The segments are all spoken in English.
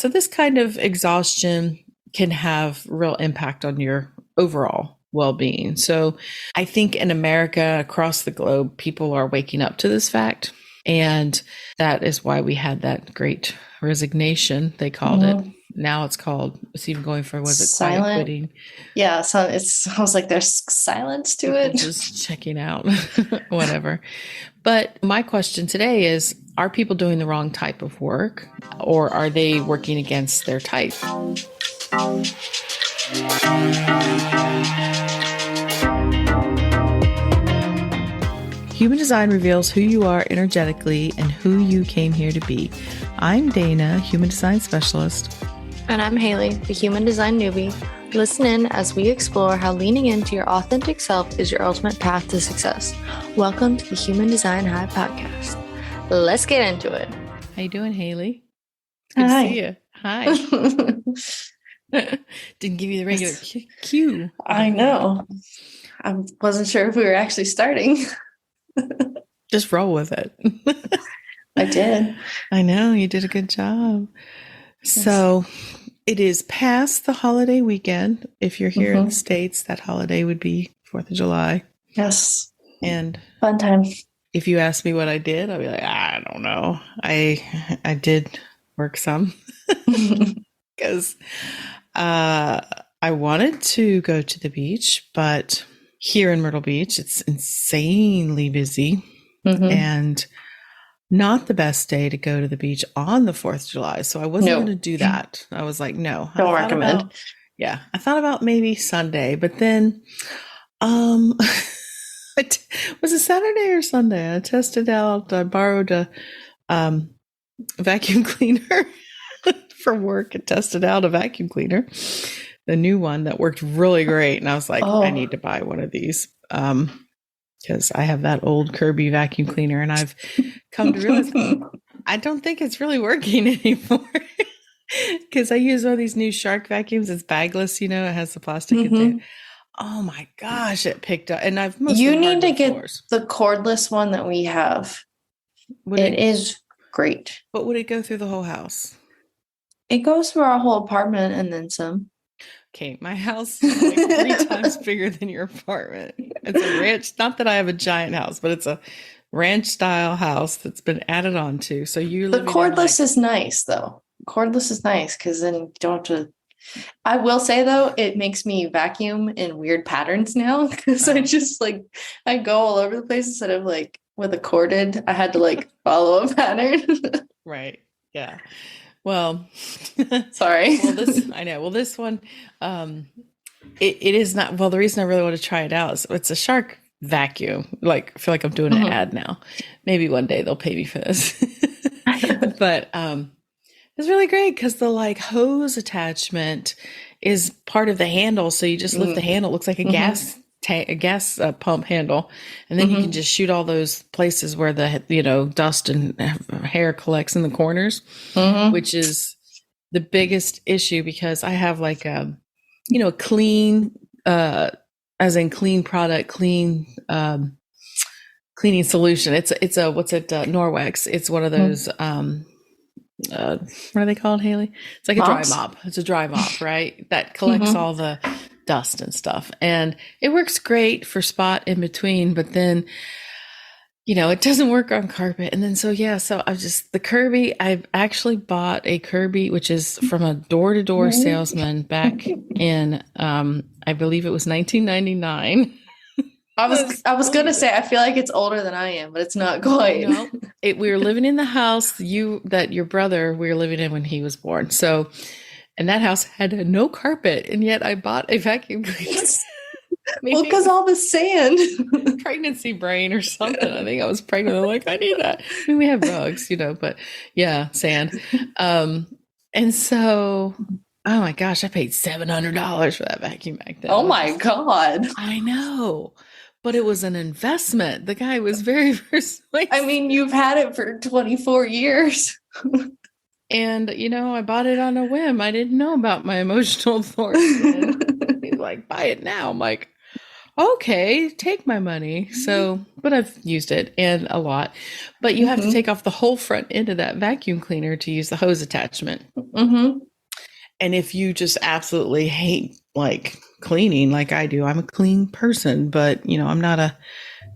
So this kind of exhaustion can have real impact on your overall well-being. So I think in America, across the globe, people are waking up to this fact. And that is why we had that great resignation, they called it. Now it's even going for, was it quiet Silent. quitting? Yeah, so it sounds like there's silence to People it. just checking out, whatever. But my question today is, are people doing the wrong type of work, or are they working against their type? Human design reveals who you are energetically and who you came here to be. I'm Dana, human design specialist. And I'm Haley, the human design newbie. Listen in as we explore how leaning into your authentic self is your ultimate path to success. Welcome to the Human Design High podcast. Let's get into it. How you doing, Haley? It's good to see you. Hi. Didn't give you the regular cue. I know. I wasn't sure if we were actually starting. Just roll with it. I did. I know, you did a good job. So it is past the holiday weekend. If you're here in the States, that holiday would be 4th of July. Yes. And fun time. If you ask me what I did, I'll be like, I don't know. I did work some because I wanted to go to the beach, but here in Myrtle Beach, it's insanely busy and not the best day to go to the beach on the 4th of July. So I wasn't going to do that. I was like, no. Don't recommend. I thought about maybe Sunday, but then was it Saturday or Sunday? I tested out, I borrowed a vacuum cleaner for work and tested out a vacuum cleaner, the new one that worked really great. And I was like, I need to buy one of these because I have that old Kirby vacuum cleaner, and I've come to realize I don't think it's really working anymore because I use one of these new Shark vacuums. It's bagless, it has the plastic container. Oh my gosh, it picked up. And you need to get the cordless one that we have. It is great. But would it go through the whole house? It goes through our whole apartment and then some. Okay, my house is like 3 times bigger than your apartment. It's a ranch. Not that I have a giant house, but it's a ranch style house that's been added on to. So you're the cordless is nice though. Cordless is nice because then you don't have to. I will say though, it makes me vacuum in weird patterns now because I just I go all over the place instead of with a corded. I had to follow a pattern. Right. Yeah. Well, sorry. I know. Well, this one, it is not. Well, the reason I really want to try it out is it's a Shark vacuum. I feel like I'm doing an ad now. Maybe one day they'll pay me for this. But it's really great because the hose attachment is part of the handle. So you just lift the handle. It looks like a gas pump handle, and then you can just shoot all those places where the dust and hair collects in the corners, which is the biggest issue because I have a clean as in clean product, cleaning solution. It's a Norwex. It's one of those what are they called, Haley? It's like a dry mop. It's a dry mop, right? That collects all the dust and stuff. And it works great for spot in between, but then, it doesn't work on carpet. And then, so the Kirby, I've actually bought a Kirby, which is from a door-to-door salesman back in, I believe it was 1999. I was going to say, I feel like it's older than I am, but it's not quite. No, we were living in the house we were living in when he was born. So, and that house had no carpet, and yet I bought a vacuum cleaner. Well, because all the sand. Pregnancy brain or something. I think I was pregnant. I'm like, I need that. I mean, we have rugs, but yeah, sand. And so, oh my gosh, I paid $700 for that vacuum back then. Oh my God. I know. But it was an investment. The guy was very persuasive. I mean, you've had it for 24 years. And, I bought it on a whim. I didn't know about my emotional authority. He's like, buy it now. I'm like, okay, take my money. So, but I've used it and a lot. But you have to take off the whole front end of that vacuum cleaner to use the hose attachment. Mm-hmm. And if you just absolutely hate like cleaning like I do, I'm a clean person, but I'm not a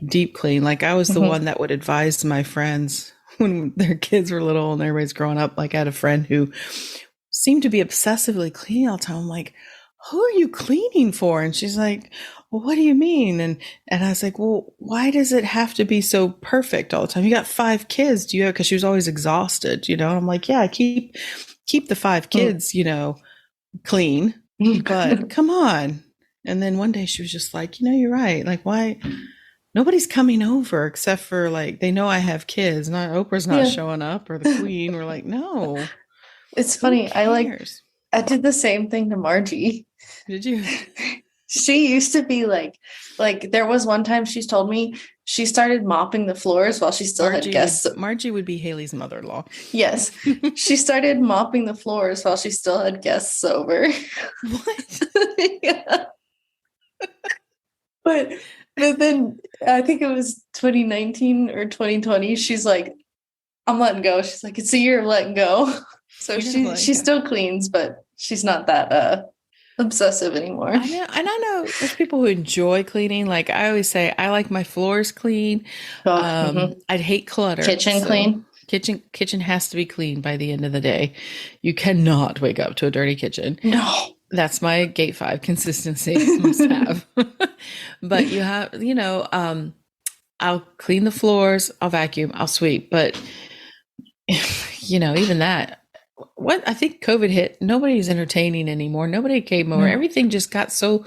deep clean. Like I was the one that would advise my friends when their kids were little and everybody's growing up. Like I had a friend who seemed to be obsessively clean all the time. I'm like, who are you cleaning for? And she's like, well, what do you mean? And I was like, well, why does it have to be so perfect all the time? You got 5 kids. Do you have, because she was always exhausted, I'm like, yeah, keep the 5 kids, clean, but come on. And then one day she was just like, you're right. Like, why? Nobody's coming over except for like, they know I have kids. Not Oprah's not showing up or the queen. We're like, no. It's funny. I did the same thing to Margie. Did you? She used to be like there was one time she's told me she started mopping the floors while she still had guests. Margie would be Haley's mother-in-law. Yes. She started mopping the floors while she still had guests over. What? Yeah. But then I think it was 2019 or 2020. She's like, I'm letting go. She's like, it's a year of letting go. So she still cleans, but she's not that obsessive anymore. I know there's people who enjoy cleaning. Like I always say, I like my floors clean. I'd hate clutter. Kitchen clean. Kitchen has to be clean by the end of the day. You cannot wake up to a dirty kitchen. No. That's my gate 5 consistency must have. But you have, I'll clean the floors, I'll vacuum, I'll sweep. But, even that, what I think COVID hit, nobody's entertaining anymore. Nobody came over. Everything just got so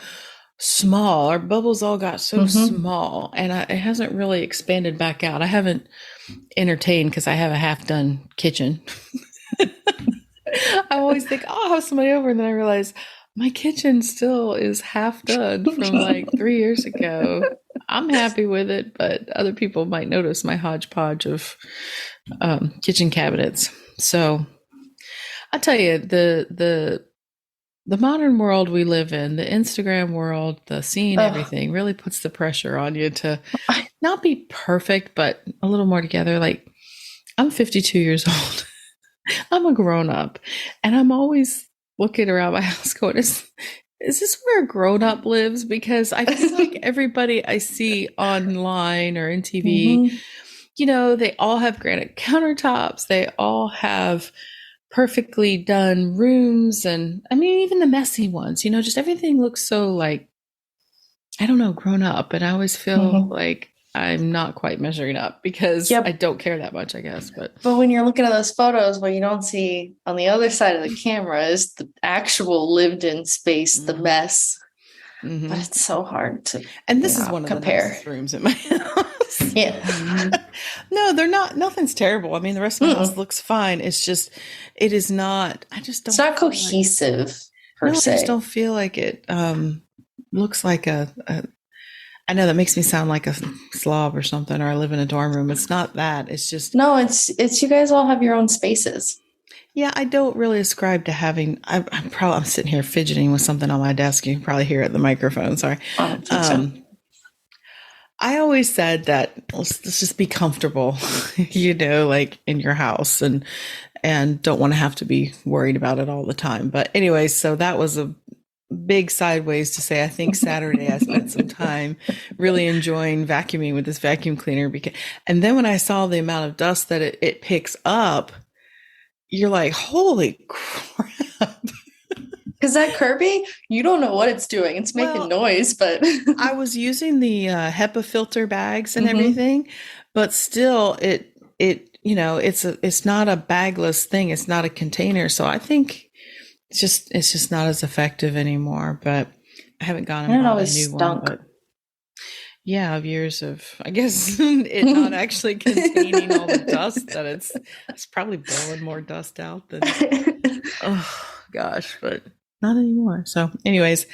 small. Our bubbles all got so small, and it hasn't really expanded back out. I haven't entertained because I have a half-done kitchen. I always think, oh, I'll have somebody over, and then I realize my kitchen still is half done from like 3 years ago. I'm happy with it, but other people might notice my hodgepodge of kitchen cabinets. So I tell you, the modern world we live in, the Instagram world, the seeing everything really puts the pressure on you to not be perfect, but a little more together. Like I'm 52 years old. I'm a grown up, and I'm always looking around my house going, is this where a grown up lives? Because I feel like everybody I see online or in TV, they all have granite countertops. They all have perfectly done rooms. And I mean, even the messy ones, just everything looks so like, I don't know, grown up. And I always feel like I'm not quite measuring up because I don't care that much, I guess. But when you're looking at those photos, what you don't see on the other side of the camera is the actual lived in space, the mess. But it's so hard to this is one of compare. The nicest rooms in my house. Yeah. No, they're not. Nothing's terrible. I mean, the rest of my house looks fine. It's just, it is not. I just don't. It's not cohesive per se. I just don't feel like it looks like a. I know that makes me sound like a slob or something, or I live in a dorm room. It's not that. It's just it's you guys all have your own spaces. Yeah, I don't really ascribe to having. I'm sitting here fidgeting with something on my desk. You can probably hear it at the microphone. Sorry. I always said that let's just be comfortable, like in your house, and don't want to have to be worried about it all the time. But anyway, so that was a big sideways to say I think Saturday I spent some time really enjoying vacuuming with this vacuum cleaner, and then when I saw the amount of dust that it picks up, you're like, holy crap. Because that Kirby, you don't know what it's doing. It's making noise, but I was using the HEPA filter bags and everything, but still it's not a bagless thing. It's not a container. So I think it's just not as effective anymore, but I haven't gone and bought a new one. But yeah, of years of, I guess, it not actually containing all the dust that it's probably blowing more dust out than, oh gosh, but not anymore. So anyways,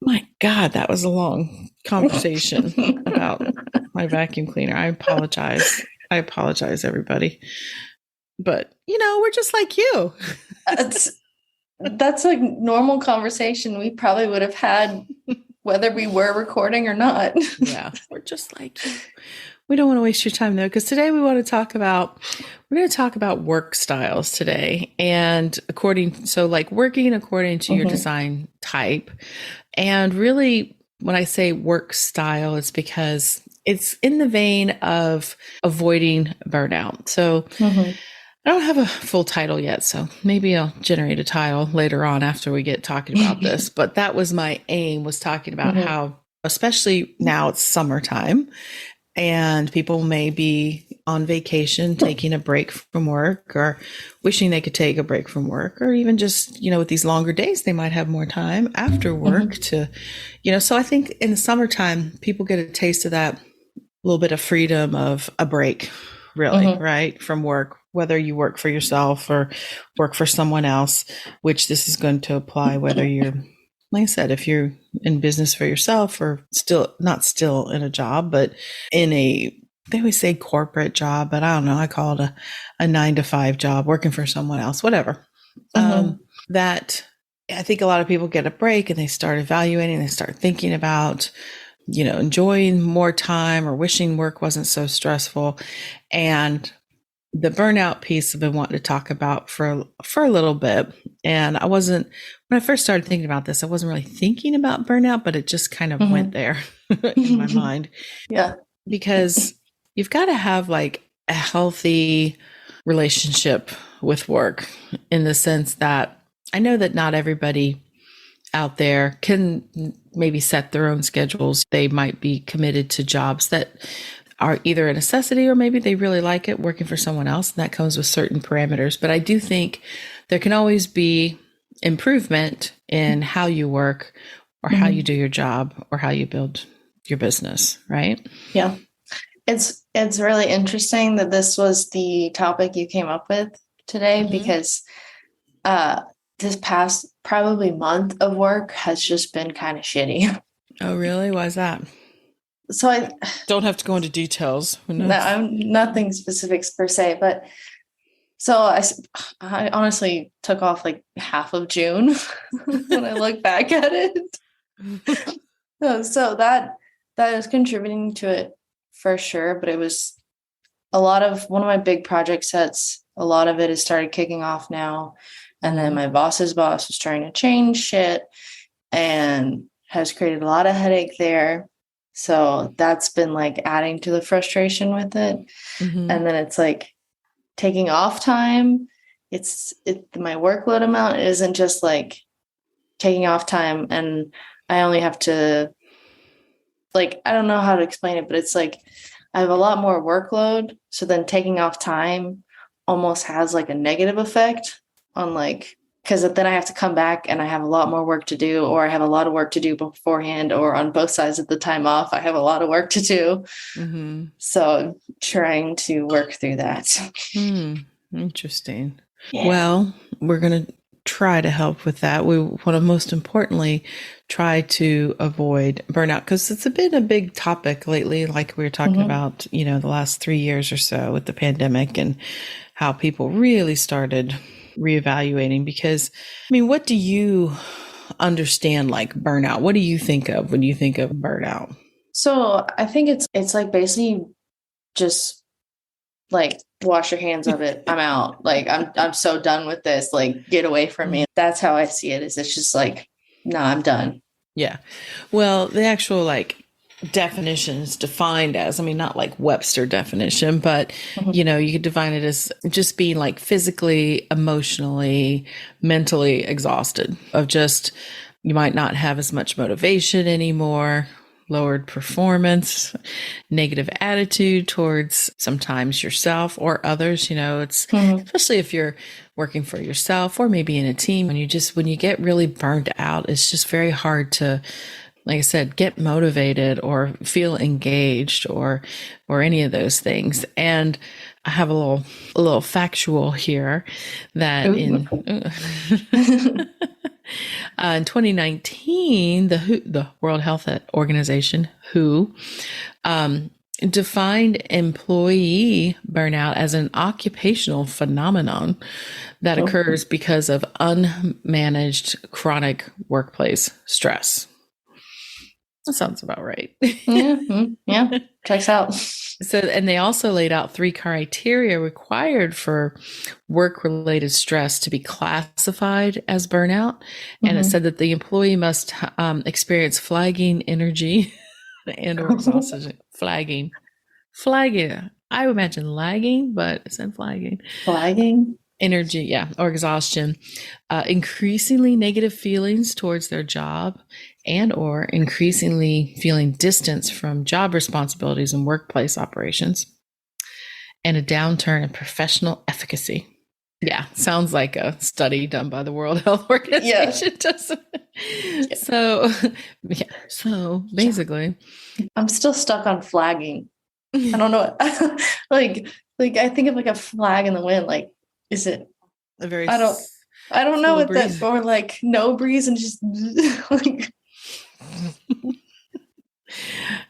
my God, that was a long conversation about my vacuum cleaner. I apologize, everybody. But, we're just like you. That's a normal conversation we probably would have had whether we were recording or not. Yeah, we're just like you. We don't want to waste your time though, because today we're going to talk about work styles today, and working according to your design type. And really, when I say work style, it's because it's in the vein of avoiding burnout. So I don't have a full title yet, so maybe I'll generate a title later on after we get talking about this. But that was my aim, was talking about how, especially now it's summertime and people may be on vacation, taking a break from work, or wishing they could take a break from work, or even just, with these longer days, they might have more time after work to, so I think in the summertime, people get a taste of that little bit of freedom of a break, really, right? From work, whether you work for yourself or work for someone else, which this is going to apply whether you're, like I said, if you're in business for yourself or not still in a job, but in they always say corporate job, but I don't know. I call it a 9-to-5 job, working for someone else, whatever. That I think a lot of people get a break and they start evaluating, they start thinking about, enjoying more time or wishing work wasn't so stressful. And the burnout piece I've been wanting to talk about for a little bit. And when I first started thinking about this, I wasn't really thinking about burnout, but it just kind of went there in my mind. Yeah. Because you've got to have like a healthy relationship with work, in the sense that I know that not everybody out there can maybe set their own schedules. They might be committed to jobs that are either a necessity or maybe they really like it working for someone else, and that comes with certain parameters. But I do think there can always be improvement in how you work or how you do your job or how you build your business, right? Yeah. It's really interesting that this was the topic you came up with today, because this past probably month of work has just been kind of shitty. Oh, really? Why is that? So I don't have to go into details. I'm nothing specifics per se, but so I honestly took off like half of June when I look back at it. So that is contributing to it for sure. But it was one of my big project sets. A lot of it has started kicking off now. And then my boss's boss was trying to change shit and has created a lot of headache there. So that's been like adding to the frustration with it. And then it's like taking off time. My workload amount isn't just like taking off time and I only have to, like, I don't know how to explain it, but it's like I have a lot more workload. So then taking off time almost has like a negative effect on like, because then I have to come back and I have a lot more work to do, or I have a lot of work to do beforehand, or on both sides of the time off, I have a lot of work to do. So I'm trying to work through that. Interesting. Yeah. Well, we're going to try to help with that. We want to most importantly try to avoid burnout, because it's been a big topic lately, like we were talking about, the last 3 years or so with the pandemic, and how people really started reevaluating. Because what do you understand like burnout? What do you think of when you think of burnout? So I think it's like basically just like wash your hands of it. I'm out. Like I'm so done with this. Like get away from me. That's how I see it. It's just like, no, I'm done. Yeah. Well, the actual like definition is defined as, not like Webster definition, but you could define it as just being like physically, emotionally, mentally exhausted, of just, you might not have as much motivation anymore, lowered performance, negative attitude towards sometimes yourself or others. It's especially if you're working for yourself or maybe in a team, when you get really burned out, it's just very hard to, like I said, get motivated or feel engaged or any of those things. And I have a little factual here that in 2019, the World Health Organization, WHO, defined employee burnout as an occupational phenomenon that occurs because of unmanaged chronic workplace stress. That sounds about right. Yeah, checks out. So, and they also laid out 3 criteria required for work-related stress to be classified as burnout. And it said that the employee must experience flagging energy and or exhaustion. Flagging. I would imagine lagging, but it's in flagging. Flagging. Energy, yeah, or exhaustion, increasingly negative feelings towards their job, and or increasingly feeling distance from job responsibilities and workplace operations, and a downturn in professional efficacy. Yeah, sounds like a study done by the World Health Organization, doesn't it? Yeah. So basically, I'm still stuck on flagging. I don't know. like I think of like a flag in the wind. Like, is it a very? I don't know what that, or like no breeze and just like.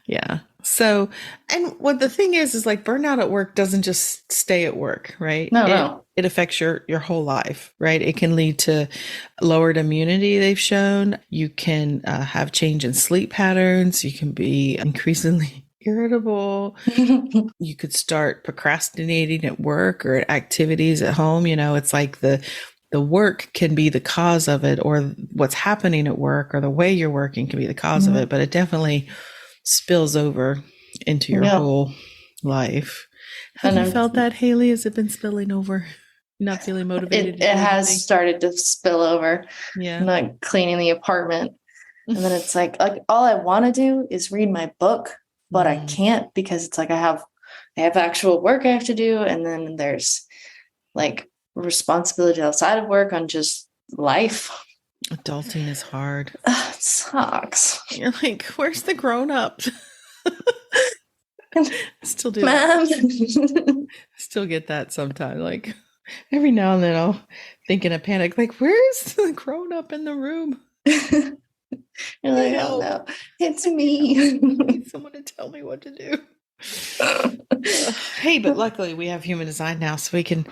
Yeah. So, and what the thing is like burnout at work doesn't just stay at work, right? No. It affects your whole life, right? It can lead to lowered immunity, they've shown. You can have change in sleep patterns. You can be increasingly irritable. You could start procrastinating at work or at activities at home. It's like the work can be the cause of it, or what's happening at work or the way you're working can be the cause of it, but it definitely spills over into your whole life. Have you felt that, Haley? Has it been spilling over? Not feeling motivated? It has started to spill over. Yeah. I'm not cleaning the apartment. And then it's like all I want to do is read my book, but I can't because it's like I have actual work I have to do. And then there's like responsibility outside of work on just life. Adulting is hard. It sucks. You're like, where's the grown up? Still do Mom. Still get that sometimes. Like every now and then I'll think in a panic, like, where's the grown up in the room? You're like, oh no, it's me. I need someone to tell me what to do. Hey, but luckily we have human design now, so we can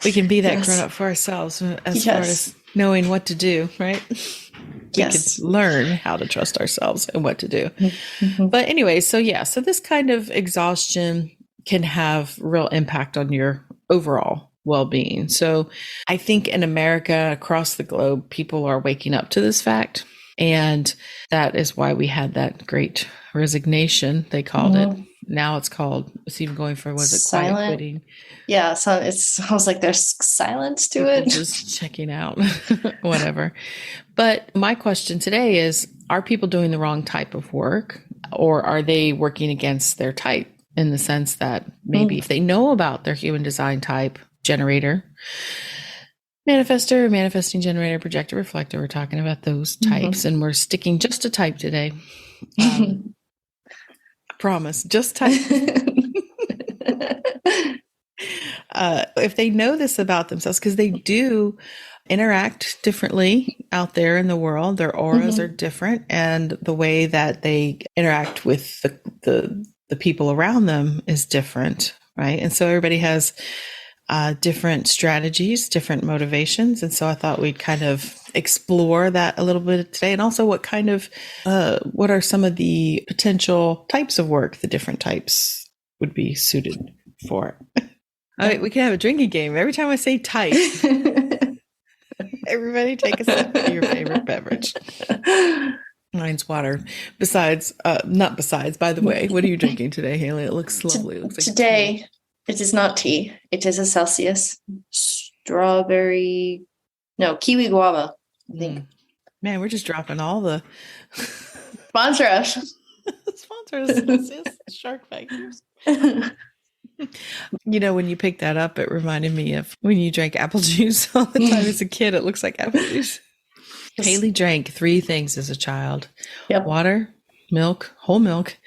be that grown up for ourselves as far as knowing what to do, right? We can learn how to trust ourselves and what to do. But anyway, so this kind of exhaustion can have real impact on your overall well-being. So I think in America, across the globe, people are waking up to this fact. And that is why we had that great resignation, they called it. Now it's even going for, was it silent? Quiet quitting? Yeah, so it sounds like there's silence to it. Just checking out, whatever. But my question today is, are people doing the wrong type of work, or are they working against their type, in the sense that maybe if they know about their human design type, generator, manifestor, manifesting generator, projector, reflector, we're talking about those types, and we're sticking just to type today. Promise, just type. If they know this about themselves, because they do interact differently out there in the world, their auras are different, and the way that they interact with the people around them is different, right? And so everybody has different strategies, different motivations. And so I thought we'd kind of explore that a little bit today. And also what are some of the potential types of work the different types would be suited for. All right, we can have a drinking game. Every time I say type, everybody take a sip of your favorite beverage. Mine's water. Not besides, by the way, what are you drinking today, Haley? It looks lovely. It looks like today. It is not tea. It is a Celsius kiwi guava, I think. Man, we're just dropping all the sponsor us. Sponsor us, Celsius Shark Factors. When you picked that up, it reminded me of when you drank apple juice all the time as a kid. It looks like apple juice. Haley drank 3 things as a child. Yep. Water, milk, whole milk,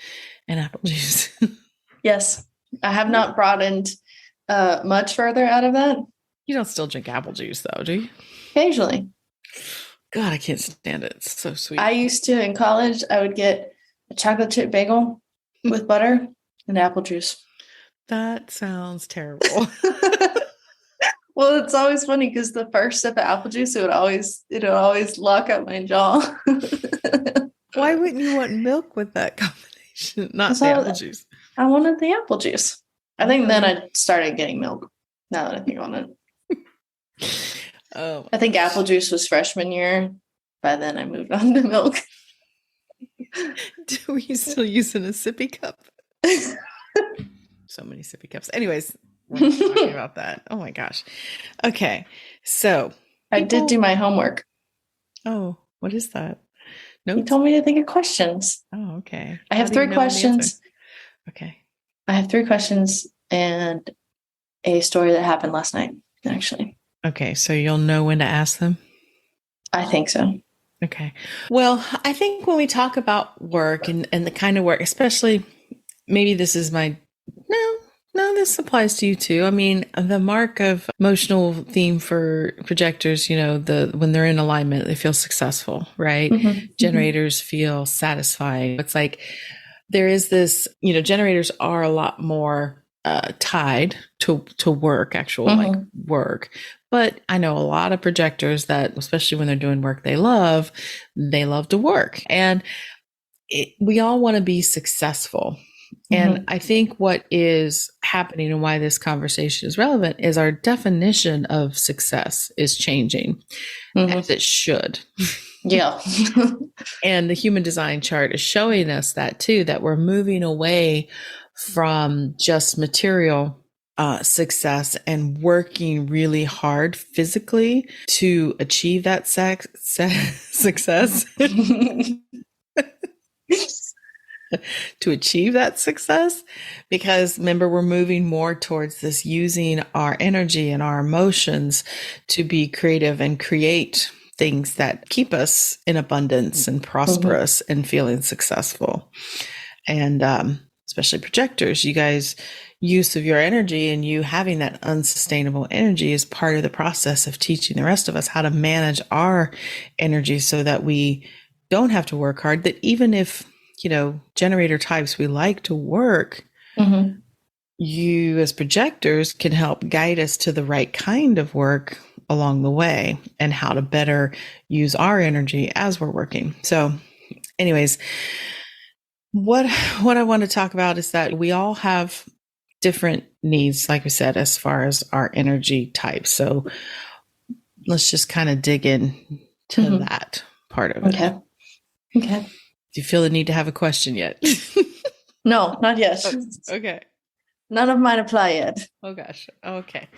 and apple juice. Yes. I have not broadened much further out of that. You don't still drink apple juice, though, do you? Occasionally. God, I can't stand it. It's so sweet. I used to, in college, I would get a chocolate chip bagel with butter and apple juice. That sounds terrible. Well, it's always funny because the first sip of apple juice, it would always lock up my jaw. Why wouldn't you want milk with that combination? Not So the apple juice. I wanted the apple juice. I think then I started getting milk. Now that I think on it. Oh, I think apple juice was freshman year. By then I moved on to milk. were you still using a sippy cup? So many sippy cups. Anyways, we're not talking about that. Oh my gosh. Okay. So I did do my homework. Oh, what is that? You Notes? told me to think of questions. Oh, okay. I have 3 questions. Okay. I have 3 questions and a story that happened last night, actually. Okay. So you'll know when to ask them? I think so. Okay. Well, I think when we talk about work and the kind of work, especially maybe this is my, no, this applies to you too. I mean, the mark of emotional theme for projectors, when they're in alignment, they feel successful, right? Mm-hmm. Generators feel satisfied. It's like there is this, generators are a lot more tied to work, actual like work. But I know a lot of projectors that, especially when they're doing work they love to work. And we all want to be successful. And I think what is happening and why this conversation is relevant is our definition of success is changing, as it should. Yeah. And the human design chart is showing us that too, that we're moving away from just material success and working really hard physically to achieve that success. To achieve that success, because remember, we're moving more towards this using our energy and our emotions to be creative and create things that keep us in abundance and prosperous and feeling successful. And especially projectors, you guys, use of your energy and you having that unsustainable energy is part of the process of teaching the rest of us how to manage our energy so that we don't have to work hard. That even if generator types, we like to work, you as projectors can help guide us to the right kind of work along the way and how to better use our energy as we're working. So anyways, what I want to talk about is that we all have different needs, like we said, as far as our energy types. So let's just kind of dig in to that part of it. Okay. Do you feel the need to have a question yet? No, not yet. Okay. None of mine apply yet. Oh, gosh. Okay.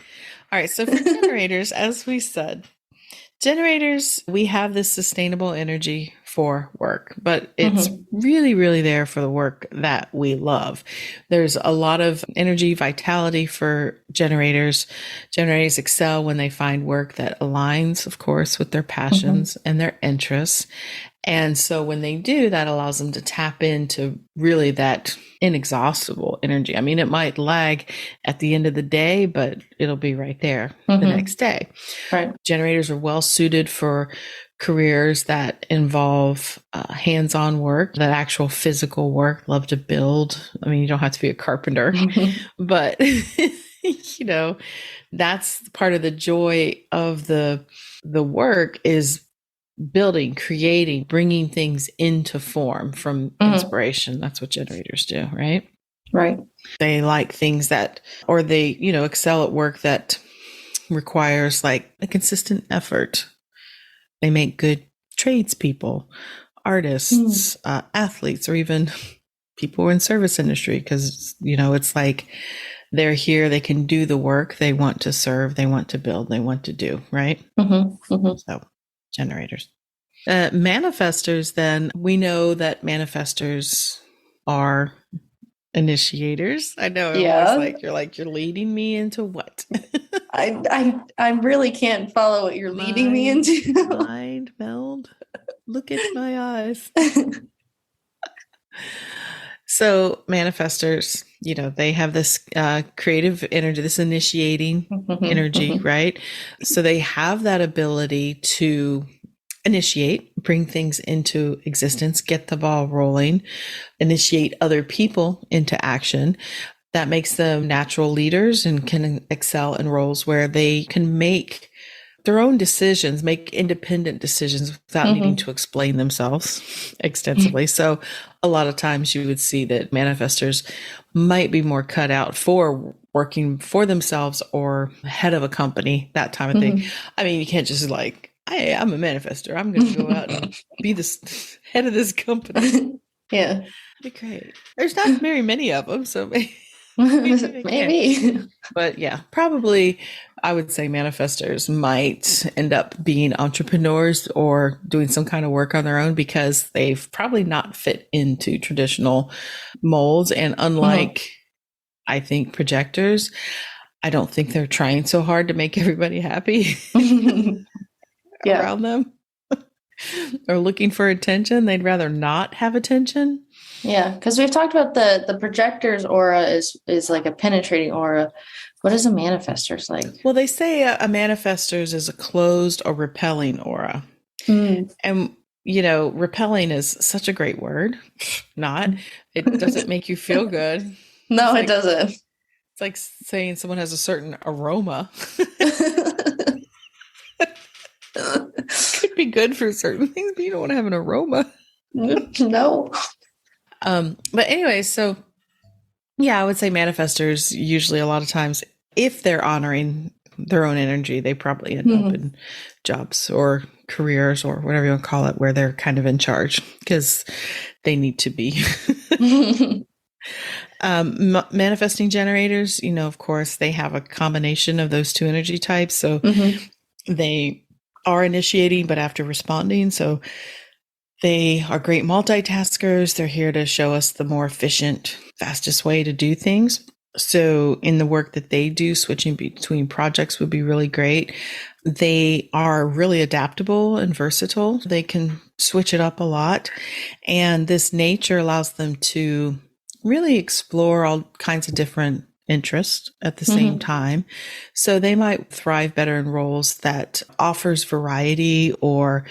All right. So for generators, as we said, generators, we have this sustainable energy for work, but it's really, really there for the work that we love. There's a lot of energy, vitality for generators. Generators excel when they find work that aligns, of course, with their passions and their interests. And so when they do, that allows them to tap into really that inexhaustible energy. I mean, it might lag at the end of the day, but it'll be right there the next day. Right. Generators are well suited for careers that involve hands-on work, that actual physical work, love to build. I mean, you don't have to be a carpenter, but that's part of the joy of the work is building, creating, bringing things into form from inspiration. That's what generators do, right? Right. They like things or they, excel at work that requires like a consistent effort. They make good tradespeople, artists, athletes, or even people in service industry. Because, it's like they're here, they can do the work, they want to serve, they want to build, they want to do, right? So generators. Manifestors, then, we know that manifestors are initiators. I know. You're leading me into what? I really can't follow what you're leading me into. Mind meld. Look at my eyes. So manifestors, they have this creative energy, this initiating energy, right? So they have that ability to initiate, bring things into existence, get the ball rolling, initiate other people into action. That makes them natural leaders and can excel in roles where they can make their own decisions, make independent decisions without needing to explain themselves extensively. So a lot of times you would see that manifestors might be more cut out for working for themselves or head of a company, that type of thing. I mean, you can't just like, hey, I'm a manifestor. I'm going to go out and be the head of this company. Yeah. Be great. There's not very many of them, so maybe. But yeah, probably I would say manifestors might end up being entrepreneurs or doing some kind of work on their own because they've probably not fit into traditional molds. And unlike, I think, projectors, I don't think they're trying so hard to make everybody happy around them or looking for attention. They'd rather not have attention. Yeah, because we've talked about the projector's aura is like a penetrating aura. What is a manifestor's like? Well, they say a manifestor's is a closed or repelling aura. And, you know, repelling is such a great word. Not. It doesn't make you feel good. No, it doesn't. It's like saying someone has a certain aroma. Could be good for certain things, but you don't want to have an aroma. No. But anyway, so yeah, I would say manifestors usually a lot of times, if they're honoring their own energy, they probably end up in jobs or careers or whatever you want to call it, where they're kind of in charge because they need to be. Manifesting generators, you know, of course, they have a combination of those two energy types. So they are initiating, but after responding. So they are great multitaskers. They're here to show us the more efficient, fastest way to do things. So in the work that they do, switching between projects would be really great. They are really adaptable and versatile. They can switch it up a lot. And this nature allows them to really explore all kinds of different interests at the same time. So they might thrive better in roles that offers variety or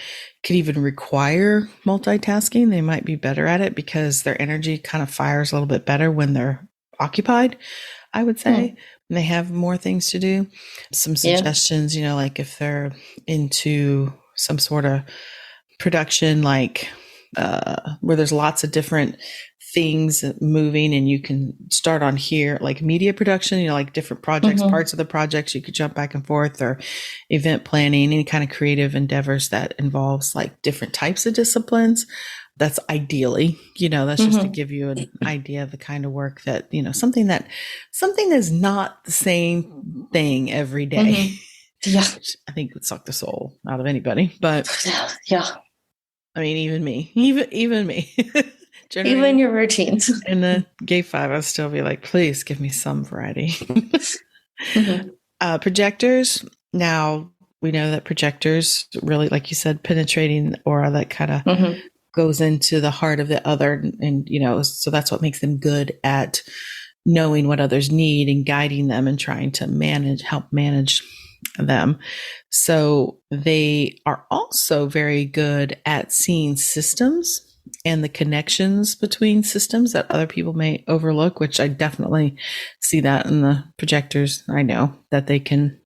could even require multitasking. They might be better at it because their energy kind of fires a little bit better when they're occupied, I would say. When they have more things to do. Some suggestions, you know, like if they're into some sort of production, like where there's lots of different things moving and you can start on here, like media production, you know, like different projects, parts of the projects, you could jump back and forth, or event planning, any kind of creative endeavors that involves like different types of disciplines. That's ideally, you know, that's just to give you an idea of the kind of work that, you know, something is not the same thing every day. Yeah. Which I think would suck the soul out of anybody, but yeah. I mean, even me. Even your routines. In the gate 5, I'll still be like, please give me some variety. Projectors. Now, we know that projectors really, like you said, penetrating aura that kind of goes into the heart of the other. And, you know, so that's what makes them good at knowing what others need and guiding them and trying to help manage them. So they are also very good at seeing systems and the connections between systems that other people may overlook, which I definitely see that in the projectors. I know that they can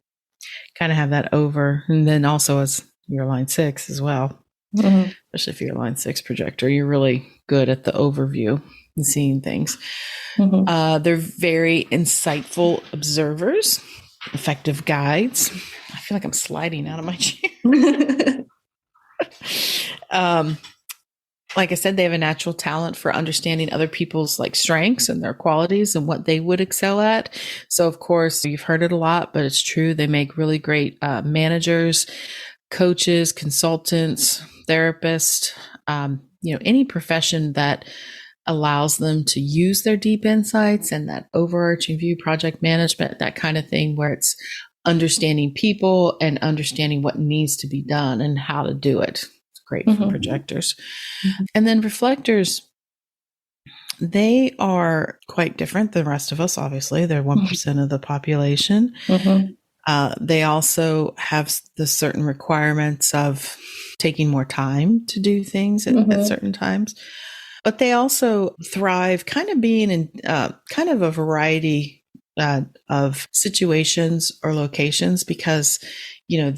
kind of have that over. And then also as your line 6 as well, especially if you're a line 6 projector, you're really good at the overview and seeing things. They're very insightful observers, effective guides. I feel like I'm sliding out of my chair. Like I said, they have a natural talent for understanding other people's like strengths and their qualities and what they would excel at. So of course, you've heard it a lot, but it's true. They make really great managers, coaches, consultants, therapists, you know, any profession that allows them to use their deep insights and that overarching view, project management, that kind of thing, where it's understanding people and understanding what needs to be done and how to do it. Great for projectors. And then reflectors, they are quite different than the rest of us, obviously. They're 1% of the population. They also have the certain requirements of taking more time to do things at certain times. But they also thrive kind of being in kind of a variety of situations or locations because,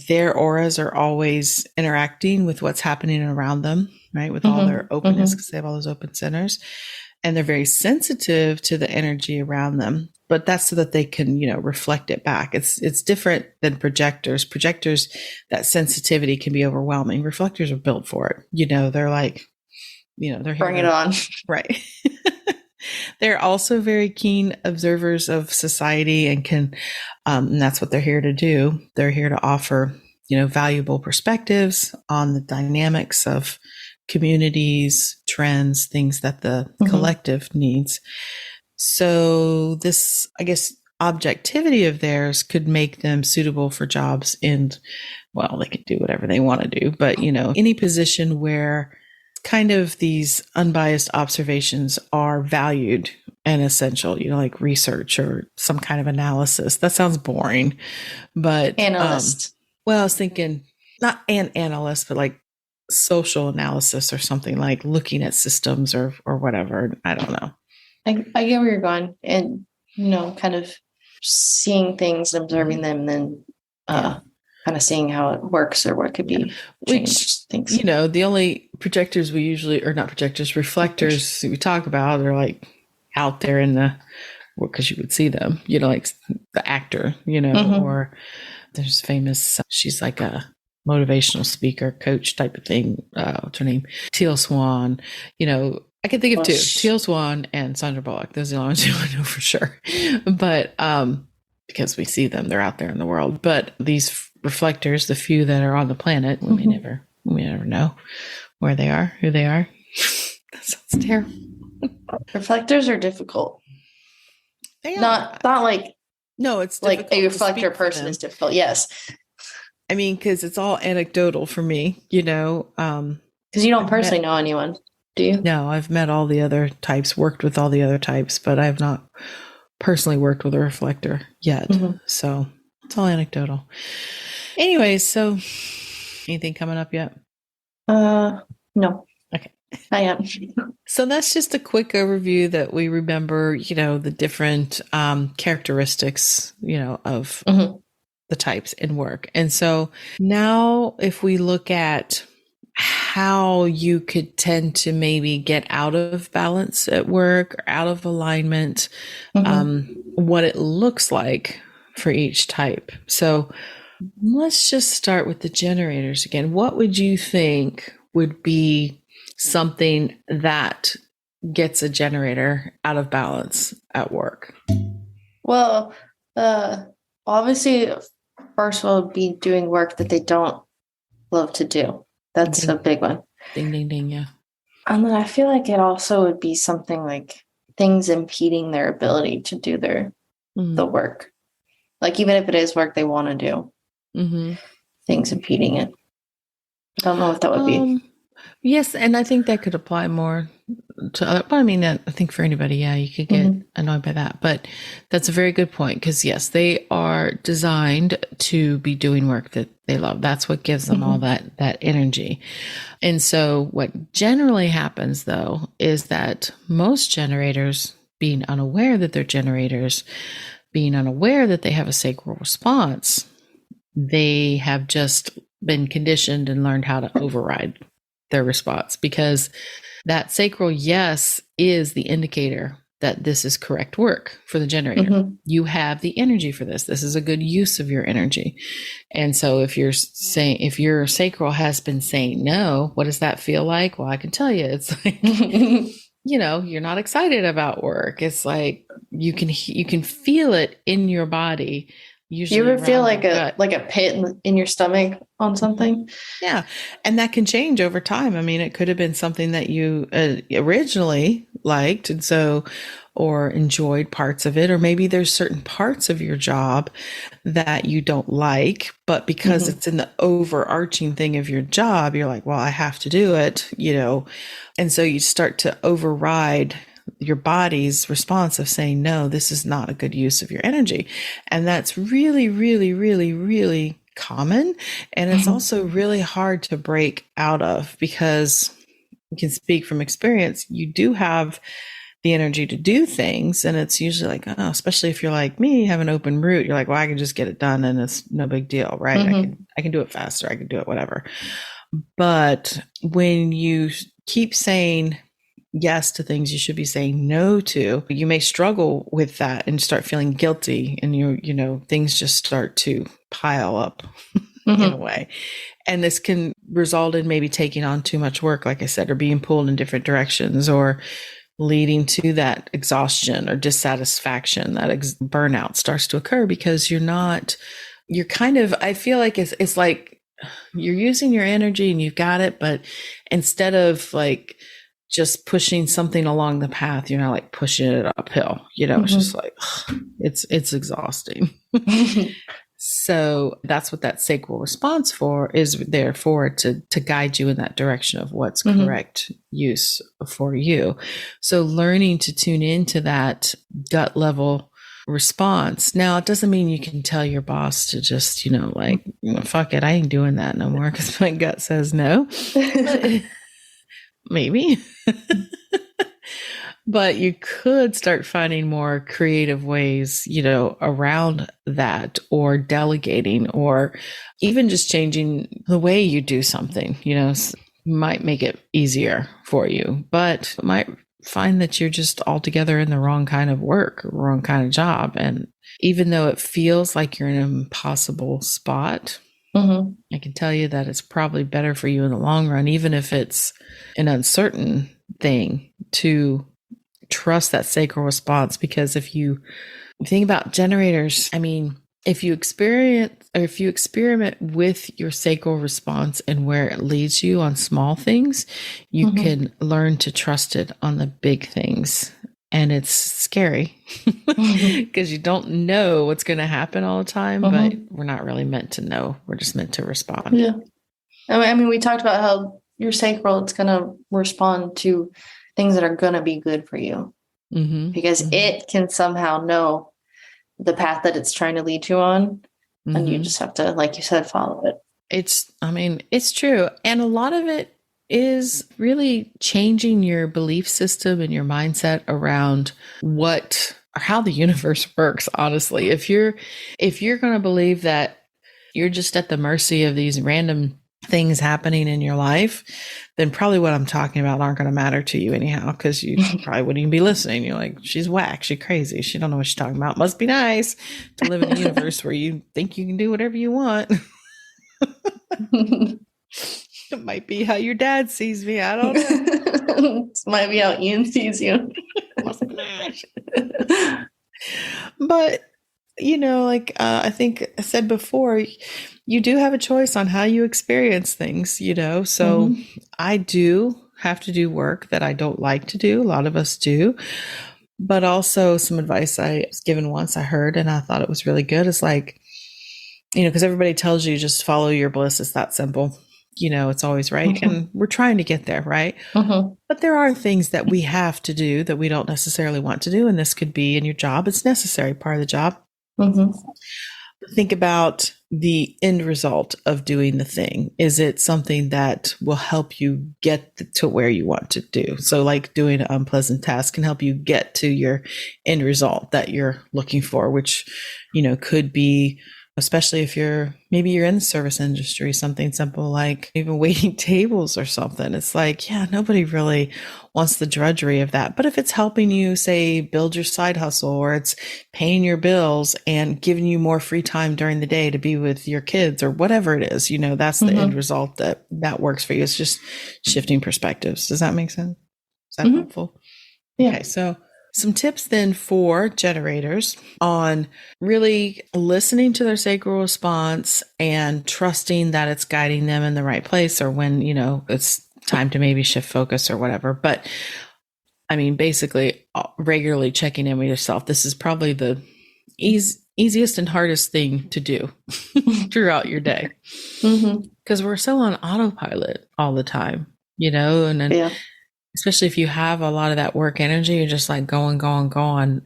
their auras are always interacting with what's happening around them, right? With all their openness, because they have all those open centers, and they're very sensitive to the energy around them. But that's so that they can, reflect it back. It's different than projectors. Projectors, that sensitivity can be overwhelming. Reflectors are built for it. They're like, they're here bring it on. Right. They're also very keen observers of society and and that's what they're here to do. They're here to offer, valuable perspectives on the dynamics of communities, trends, things that the collective needs. So this, I guess, objectivity of theirs could make them suitable for jobs they could do whatever they want to do, but, any position where kind of these unbiased observations are valued and essential, like research or some kind of analysis. That sounds boring, but analyst. I was thinking not an analyst, but like social analysis or something, like looking at systems or whatever. I don't know. I get where you're going, and kind of seeing things and observing them, and then kind of seeing how it works or what could be changed. Things. The only projectors we usually, or not projectors, reflectors we talk about are like out there in because you would see them, like the actor, or there's famous, she's like a motivational speaker, coach type of thing. What's her name? Teal Swan. I can think of two: Teal Swan and Sandra Bullock. Those are the only ones I know for sure. But because we see them, they're out there in the world. But these reflectors, the few that are on the planet, we never know where they are, who they are. That sounds terrible. Reflectors are difficult. They are. Not like no, it's like a reflector person is difficult. Yes, I mean, because it's all anecdotal for me, because you don't personally know anyone, do you? No, I've met all the other types, worked with all the other types, but I have not personally worked with a reflector yet. So it's all anecdotal. Anyways, so anything coming up yet? No. Okay. I am. So that's just a quick overview that we remember, the different characteristics, of the types in work. And so now if we look at how you could tend to maybe get out of balance at work or out of alignment, what it looks like for each type. So let's just start with the generators again. What would you think would be something that gets a generator out of balance at work? Well, obviously, first of all, be doing work that they don't love to do. That's a big one. Ding, ding, ding, yeah. And then I feel like it also would be something like things impeding their ability to do the work. Like even if it is work they want to do, things impeding it. I don't know if that would be. Yes, and I think that could apply more to other, but I mean, I think for anybody, you could get annoyed by that. But that's a very good point because, yes, they are designed to be doing work that they love. That's what gives them all that energy. And so what generally happens, though, is that most generators, being unaware that they're generators, being unaware that they have a sacral response, they have just been conditioned and learned how to override their response, because that sacral yes is the indicator that this is correct work for the generator. You have the energy for this. This is a good use of your energy. And so if your sacral has been saying no, what does that feel like? Well, I can tell you, it's like, you're not excited about work. It's like you can feel it in your body. Usually you ever feel like a pit in your stomach on something? Yeah. And that can change over time. I mean, it could have been something that you originally liked or enjoyed parts of it, or maybe there's certain parts of your job that you don't like, but because it's in the overarching thing of your job, you're like, well, I have to do it, and so you start to override your body's response of saying, no, this is not a good use of your energy. And that's really, really, really, really common. And it's also really hard to break out of, because you can speak from experience. You do have the energy to do things. And it's usually like, oh, especially if you're like me, have an open route, you're like, well, I can just get it done and it's no big deal, right? I can do it faster. I can do it, whatever. But when you keep saying yes to things you should be saying no to, you may struggle with that and start feeling guilty, and things just start to pile up in a way. And this can result in maybe taking on too much work, like I said, or being pulled in different directions, or leading to that exhaustion or dissatisfaction. That burnout starts to occur because I feel like it's like you're using your energy and you've got it, but instead of like just pushing something along the path, you're not like pushing it uphill. It's just like, it's exhausting. So that's what that sacral response is there for, to guide you in that direction of what's correct use for you. So learning to tune into that gut level response. Now, it doesn't mean you can tell your boss to just, fuck it, I ain't doing that no more because my gut says no. Maybe. But you could start finding more creative ways, around that, or delegating, or even just changing the way you do something, might make it easier for you, but might find that you're just altogether in the wrong kind of work, wrong kind of job. And even though it feels like you're in an impossible spot, I can tell you that it's probably better for you in the long run, even if it's an uncertain thing, to trust that sacral response. Because if you think about generators, I mean, if you experiment with your sacral response and where it leads you on small things, you can learn to trust it on the big things. And it's scary because you don't know what's going to happen all the time, but we're not really meant to know. We're just meant to respond. Yeah. I mean, we talked about how your sacral, it's going to respond to things that are going to be good for you because it can somehow know the path that it's trying to lead you on. And you just have to, like you said, follow it. It's true. And a lot of it is really changing your belief system and your mindset around how the universe works. Honestly, if you're going to believe that you're just at the mercy of these random things happening in your life, then probably what I'm talking about aren't going to matter to you anyhow, because you probably wouldn't even be listening. You're like, she's whack, she's crazy, she don't know what she's talking about. Must be nice to live in a universe where you think you can do whatever you want. It might be how your dad sees me. I don't know. This might be how Ian sees you. But, I think I said before, you do have a choice on how you experience things, So I do have to do work that I don't like to do. A lot of us do. But also some advice I was given once, I heard, and I thought it was really good. It's like, because everybody tells you just follow your bliss. It's that simple. It's always right. And we're trying to get there, right? But there are things that we have to do that we don't necessarily want to do. And this could be in your job. It's necessary part of the job. Think about the end result of doing the thing. Is it something that will help you get to where you want to do? So like doing an unpleasant task can help you get to your end result that you're looking for, which, could be, especially if you're in the service industry, something simple like even waiting tables or something. It's like, yeah, nobody really wants the drudgery of that. But if it's helping you, say, build your side hustle, or it's paying your bills and giving you more free time during the day to be with your kids or whatever it is, that's the end result that works for you. It's just shifting perspectives. Does that make sense? Is that helpful? Yeah. Okay. So some tips then for generators on really listening to their sacral response and trusting that it's guiding them in the right place, or when, it's time to maybe shift focus or whatever. But basically regularly checking in with yourself. This is probably the easiest and hardest thing to do throughout your day, because we're so on autopilot all the time, and then especially if you have a lot of that work energy, you're just like going,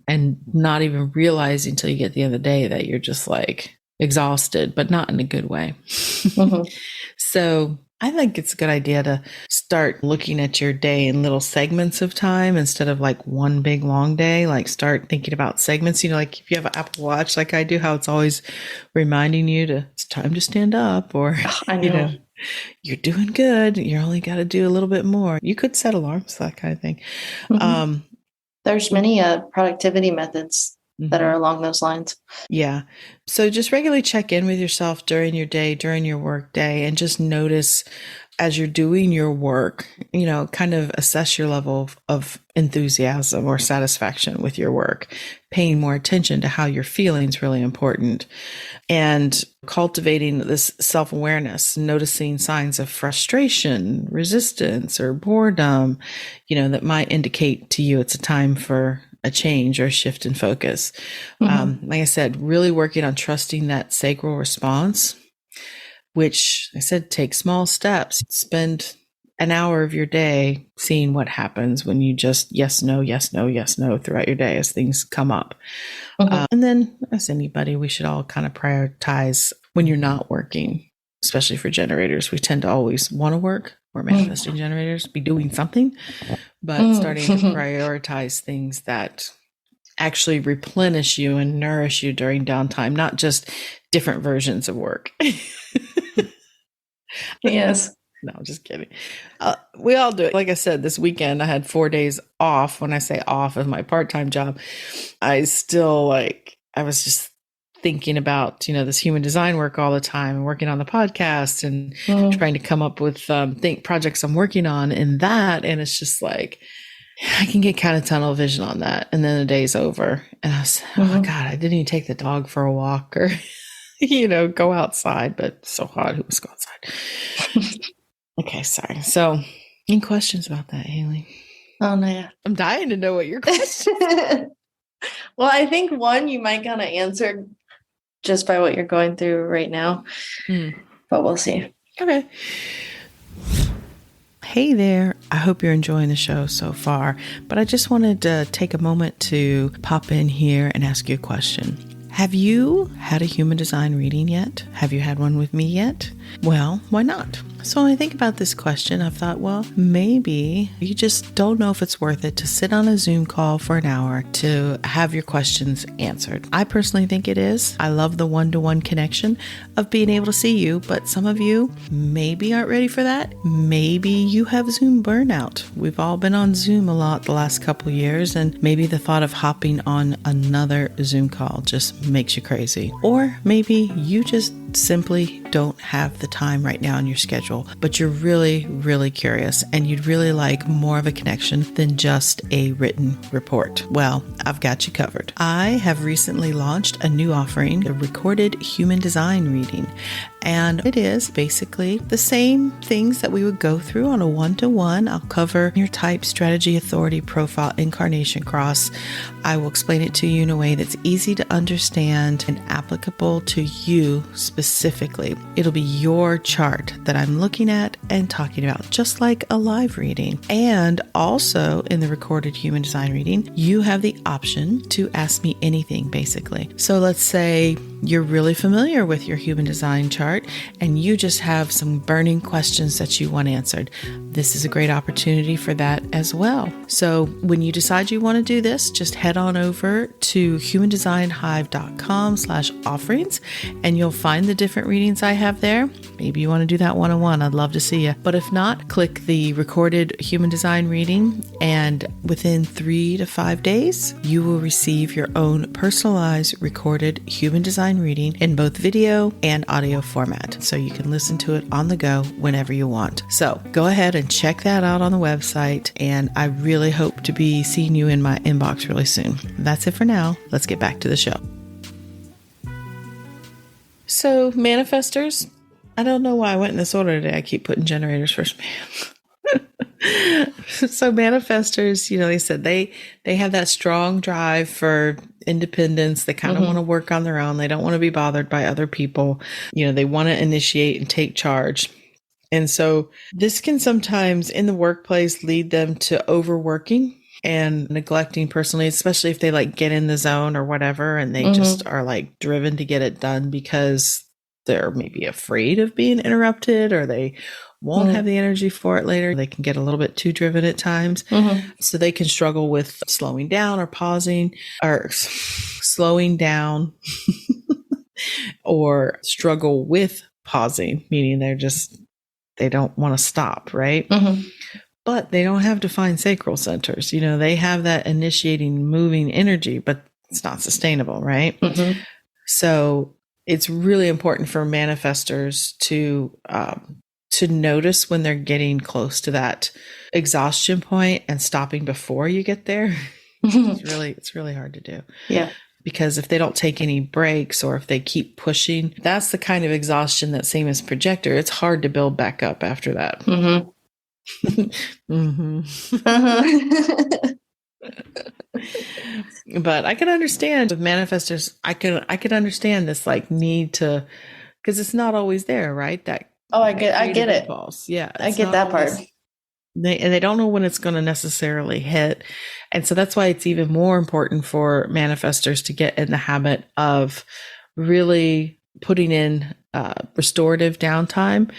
and not even realizing until you get to the end of the day that you're just like exhausted, but not in a good way. So I think it's a good idea to start looking at your day in little segments of time instead of like one big long day. Like start thinking about segments, like if you have an Apple Watch, like I do, how it's always reminding you it's time to stand up, or, I know. You're doing good. You only got to do a little bit more. You could set alarms, that kind of thing. Mm-hmm. There's many productivity methods that are along those lines. Yeah. So just regularly check in with yourself during your day, during your work day, and just notice as you're doing your work, kind of assess your level of enthusiasm or satisfaction with your work. Paying more attention to how you're feeling is really important. And cultivating this self-awareness, noticing signs of frustration, resistance, or boredom, that might indicate to you it's a time for a change or a shift in focus. Like I said, really working on trusting that sacral response, which I said, take small steps. Spend an hour of your day seeing what happens when you just yes, no, yes, no, yes, no throughout your day as things come up. And then as anybody, we should all kind of prioritize when you're not working, especially for generators. We tend to always want to work. We're manifesting generators, be doing something, but starting to prioritize things that actually replenish you and nourish you during downtime, not just different versions of work. Yes. No, just kidding. We all do it. Like I said, this weekend I had 4 days off. When I say off of my part-time job, I was just thinking about, this human design work all the time and working on the podcast and trying to come up with projects I'm working on in that. And it's just like, I can get kind of tunnel vision on that. And then the day's over. And I was, oh God, I didn't even take the dog for a walk or, go outside, but it's so hot. Who was go outside? Okay, sorry. So, any questions about that, Haley? Oh, no, yeah. I'm dying to know what your question is. Well, I think one you might kind of answer just by what you're going through right now, but we'll see. Okay. Hey there. I hope you're enjoying the show so far, but I just wanted to take a moment to pop in here and ask you a question. Have you had a human design reading yet? Have you had one with me yet? Well, why not? So when I think about this question, I've thought, well, maybe you just don't know if it's worth it to sit on a Zoom call for an hour to have your questions answered. I personally think it is. I love the one-to-one connection of being able to see you, but some of you maybe aren't ready for that. Maybe you have Zoom burnout. We've all been on Zoom a lot the last couple of years, and maybe the thought of hopping on another Zoom call just makes you crazy. Or maybe you just simply don't have the time right now in your schedule, but you're really, really curious and you'd really like more of a connection than just a written report. Well, I've got you covered. I have recently launched a new offering, a recorded human design reading. And it is basically the same things that we would go through on a one-to-one. I'll cover your type, strategy, authority, profile, incarnation cross. I will explain it to you in a way that's easy to understand and applicable to you specifically. It'll be your chart that I'm looking at and talking about, just like a live reading. And also in the recorded human design reading, you have the option to ask me anything, basically. So let's say you're really familiar with your human design chart and you just have some burning questions that you want answered. This is a great opportunity for that as well. So when you decide you want to do this, just head on over to humandesignhive.com/offerings and you'll find the different readings I have there. Maybe you want to do that one-on-one. I'd love to see you. But if not, click the recorded human design reading and within 3 to 5 days, you will receive your own personalized recorded human design reading in both video and audio format, so you can listen to it on the go whenever you want. So go ahead and check that out on the website, and I really hope to be seeing you in my inbox really soon. That's it for now. Let's get back to the show. So manifestors, I don't know why I went in this order today. I keep putting generators first. So manifestors, they said they have that strong drive for independence. They kind of want to work on their own. They don't want to be bothered by other people. They want to initiate and take charge. And so this can sometimes in the workplace lead them to overworking and neglecting personally, especially if they get in the zone or whatever, and they just are driven to get it done because they're maybe afraid of being interrupted, or they won't have the energy for it later. They can get a little bit too driven at times. So they can struggle with slowing down or pausing or slowing down or struggle with pausing, meaning they don't want to stop, right? But they don't have defined sacral centers. They have that initiating, moving energy, but it's not sustainable, right? So it's really important for manifestors to notice when they're getting close to that exhaustion point and stopping before you get there. It's really hard to do. Yeah. Because if they don't take any breaks or if they keep pushing, that's the kind of exhaustion that same as projector. It's hard to build back up after that. But I can understand with manifestors, I could understand this need to, because it's not always there, right? I get it. Impulse. Yeah. I get that part. They don't know when it's going to necessarily hit. And so that's why it's even more important for manifestors to get in the habit of really putting in restorative downtime,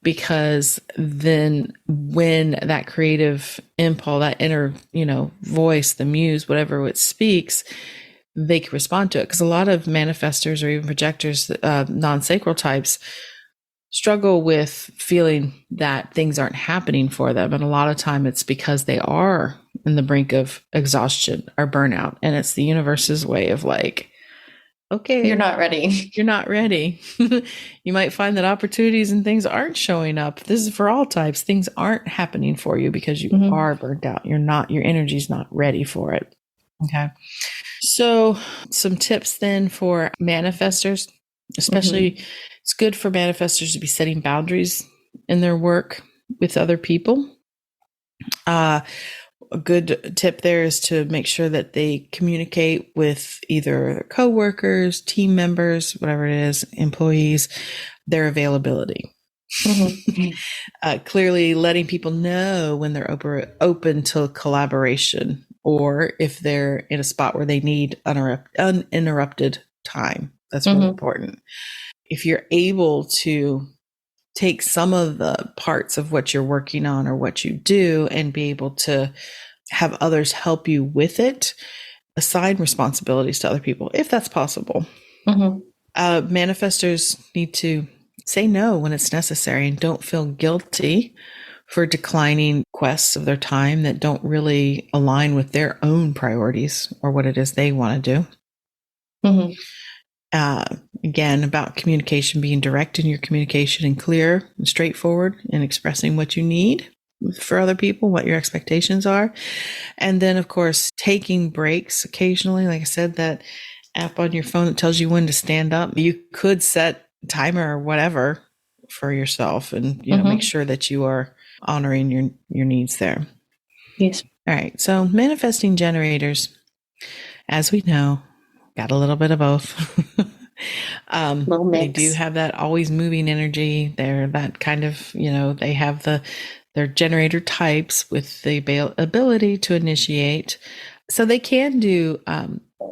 because then when that creative impulse, that inner, voice, the muse, whatever it speaks, they can respond to it. Because a lot of manifestors or even projectors, non-sacral types, struggle with feeling that things aren't happening for them. And a lot of time it's because they are in the brink of exhaustion or burnout. And it's the universe's way of okay, you're not ready. You're not ready. You might find that opportunities and things aren't showing up. This is for all types. Things aren't happening for you because you are burnt out. Your energy's not ready for it. Okay. So some tips then for manifestors, especially it's good for manifestors to be setting boundaries in their work with other people. A good tip there is to make sure that they communicate with either their coworkers, team members, whatever it is, employees, their availability. Clearly letting people know when they're open to collaboration, or if they're in a spot where they need uninterrupted time. That's really important. If you're able to take some of the parts of what you're working on or what you do and be able to have others help you with it, assign responsibilities to other people, if that's possible. Manifestors need to say no when it's necessary and don't feel guilty for declining requests of their time that don't really align with their own priorities or what it is they want to do. Again, about communication, being direct in your communication and clear and straightforward in expressing what you need for other people, what your expectations are. And then, of course, taking breaks occasionally. Like I said, that app on your phone that tells you when to stand up. You could set a timer or whatever for yourself and make sure that you are honoring your needs there. Yes. All right. So manifesting generators, as we know, got a little bit of both. They do have that always moving energy. They're that kind of, they have their generator types with the ability to initiate. So they can do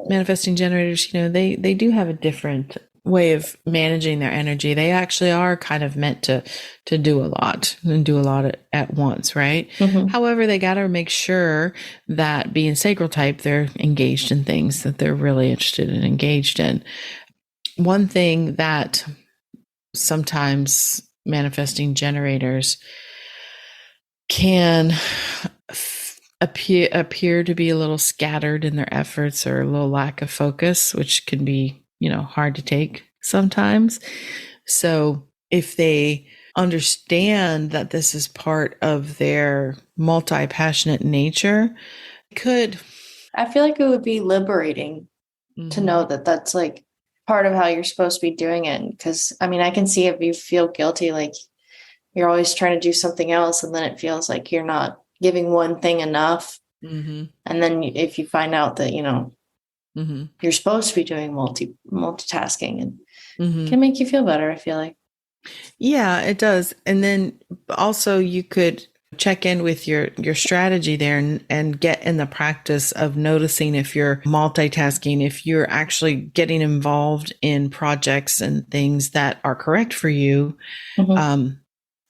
manifesting generators, they do have a different way of managing their energy. They actually are kind of meant to do a lot and do a lot at once, right? However, they got to make sure that being sacral type, they're engaged in things that they're really interested and engaged in. One thing that sometimes manifesting generators can appear to be a little scattered in their efforts or a little lack of focus, which can be hard to take sometimes. So if they understand that this is part of their multi-passionate nature, I feel like it would be liberating to know that that's part of how you're supposed to be doing it. Because I can see if you feel guilty, you're always trying to do something else, and then it feels like you're not giving one thing enough. And then if you find out that you're supposed to be doing multitasking, and it can make you feel better, I feel like. Yeah, it does. And then also you could check in with your strategy there and get in the practice of noticing if you're multitasking, if you're actually getting involved in projects and things that are correct for you.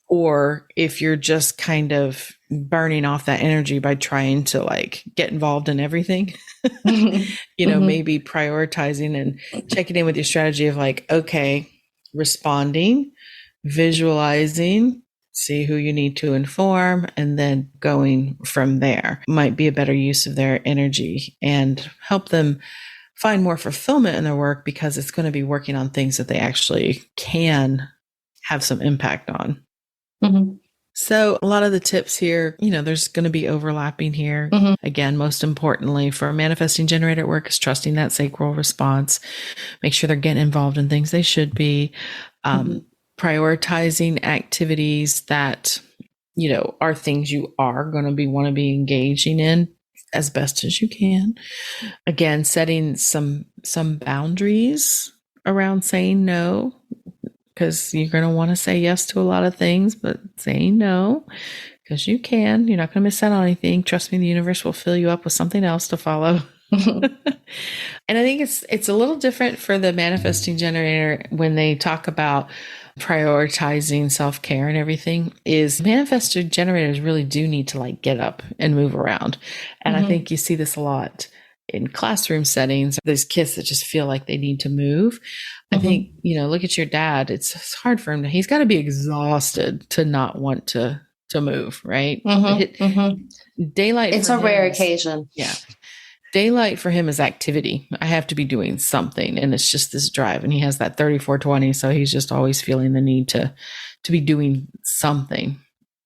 or if you're just kind of burning off that energy by trying to like get involved in everything, maybe prioritizing and checking in with your strategy of like, okay, responding, visualizing, see who you need to inform, and then going from there might be a better use of their energy and help them find more fulfillment in their work, because it's going to be working on things that they actually can have some impact on. So a lot of the tips here, there's going to be overlapping here. Again, most importantly for a manifesting generator at work is trusting that sacral response. Make sure they're getting involved in things they should be. Prioritizing activities that, are things you are going to want to be engaging in as best as you can. Again, setting some boundaries around saying no, because you're going to want to say yes to a lot of things, but saying no, because you can. You're not going to miss out on anything. Trust me, the universe will fill you up with something else to follow. And I think it's a little different for the manifesting generator when they talk about prioritizing self-care and everything. Is manifesting generators really do need to like get up and move around. And I think you see this a lot in classroom settings. There's kids that just feel like they need to move. I think, look at your dad. It's hard for him he's got to be exhausted to not want to move, right? Daylight. It's a rare occasion. Yeah. Daylight for him is activity. I have to be doing something. And it's just this drive. And he has that 3420. So he's just always feeling the need to be doing something,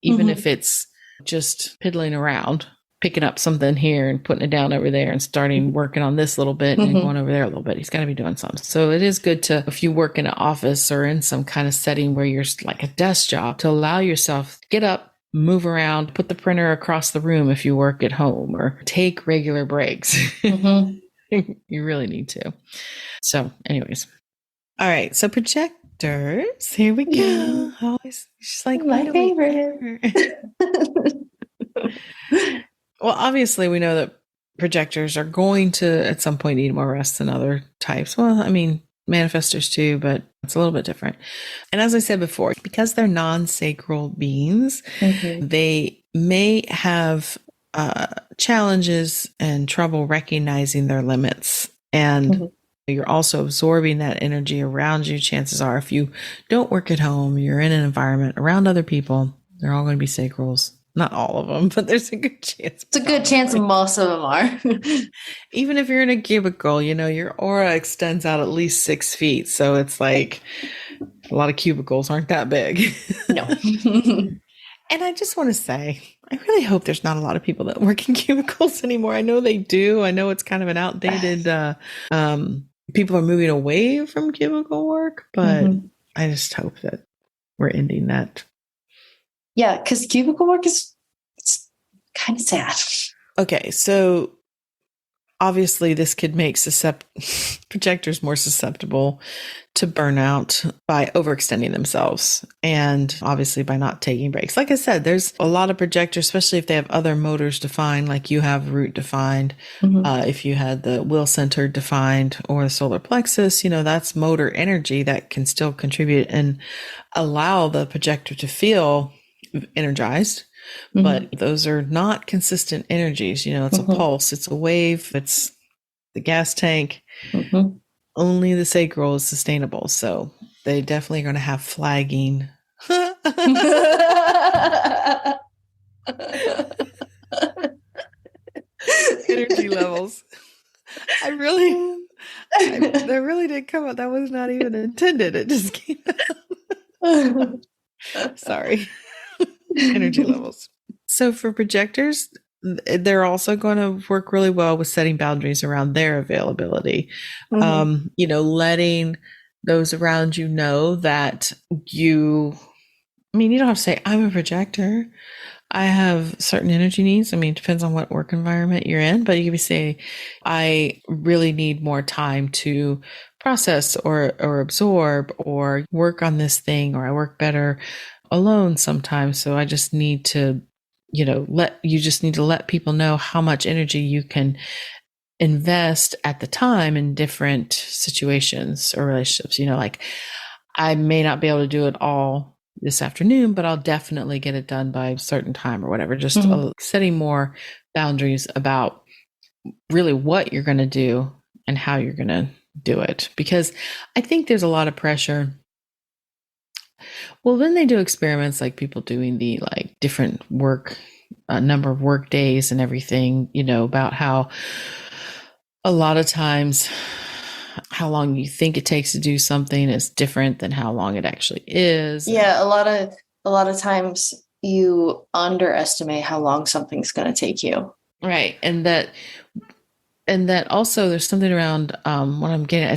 even if it's just piddling around, picking up something here and putting it down over there and starting working on this little bit and going over there a little bit. He's got to be doing something. So it is good to, if you work in an office or in some kind of setting where you're like a desk job, to allow yourself to get up, move around, put the printer across the room if you work at home, or take regular breaks. You really need to. So anyways. All right. So projectors, here we go. Always just like my favorite. Well, obviously we know that projectors are going to at some point need more rest than other types. Well, I mean, manifestors too, but it's a little bit different. And as I said before, because they're non-sacral beings, they may have challenges and trouble recognizing their limits. And you're also absorbing that energy around you. Chances are, if you don't work at home, you're in an environment around other people, they're all going to be sacrals. Not all of them, but there's a good chance. It's a good chance most of them are. Even if you're in a cubicle, your aura extends out at least 6 feet. So it's like a lot of cubicles aren't that big. No. And I just want to say, I really hope there's not a lot of people that work in cubicles anymore. I know they do. I know it's kind of an outdated, people are moving away from cubicle work, but I just hope that we're ending that. Yeah, because cubicle work it's kind of sad. Okay, so obviously this could make projectors more susceptible to burnout by overextending themselves, and obviously by not taking breaks. Like I said, there's a lot of projectors, especially if they have other motors defined, like you have root defined. If you had the will center defined or the solar plexus, that's motor energy that can still contribute and allow the projector to feel energized. But those are not consistent energies. It's a pulse, it's a wave, it's the gas tank. Only the sacral is sustainable. So they definitely are going to have flagging energy levels. That really did come out. That was not even intended. It just came out. Sorry. Energy levels. So for projectors, they're also going to work really well with setting boundaries around their availability. Letting those around you know that you don't have to say, I'm a projector, I have certain energy needs. It depends on what work environment you're in, but you can say, I really need more time to process or absorb or work on this thing, or I work better alone sometimes. So I just need to, let people know how much energy you can invest at the time in different situations or relationships. Like I may not be able to do it all this afternoon, but I'll definitely get it done by a certain time or whatever. Just setting more boundaries about really what you're going to do and how you're going to do it. Because I think there's a lot of pressure. Well, when they do experiments, like people doing the like different work, number of work days and everything, about how a lot of times how long you think it takes to do something is different than how long it actually is. Yeah, a lot of times you underestimate how long something's going to take you. Right. And that also there's something around what I'm getting.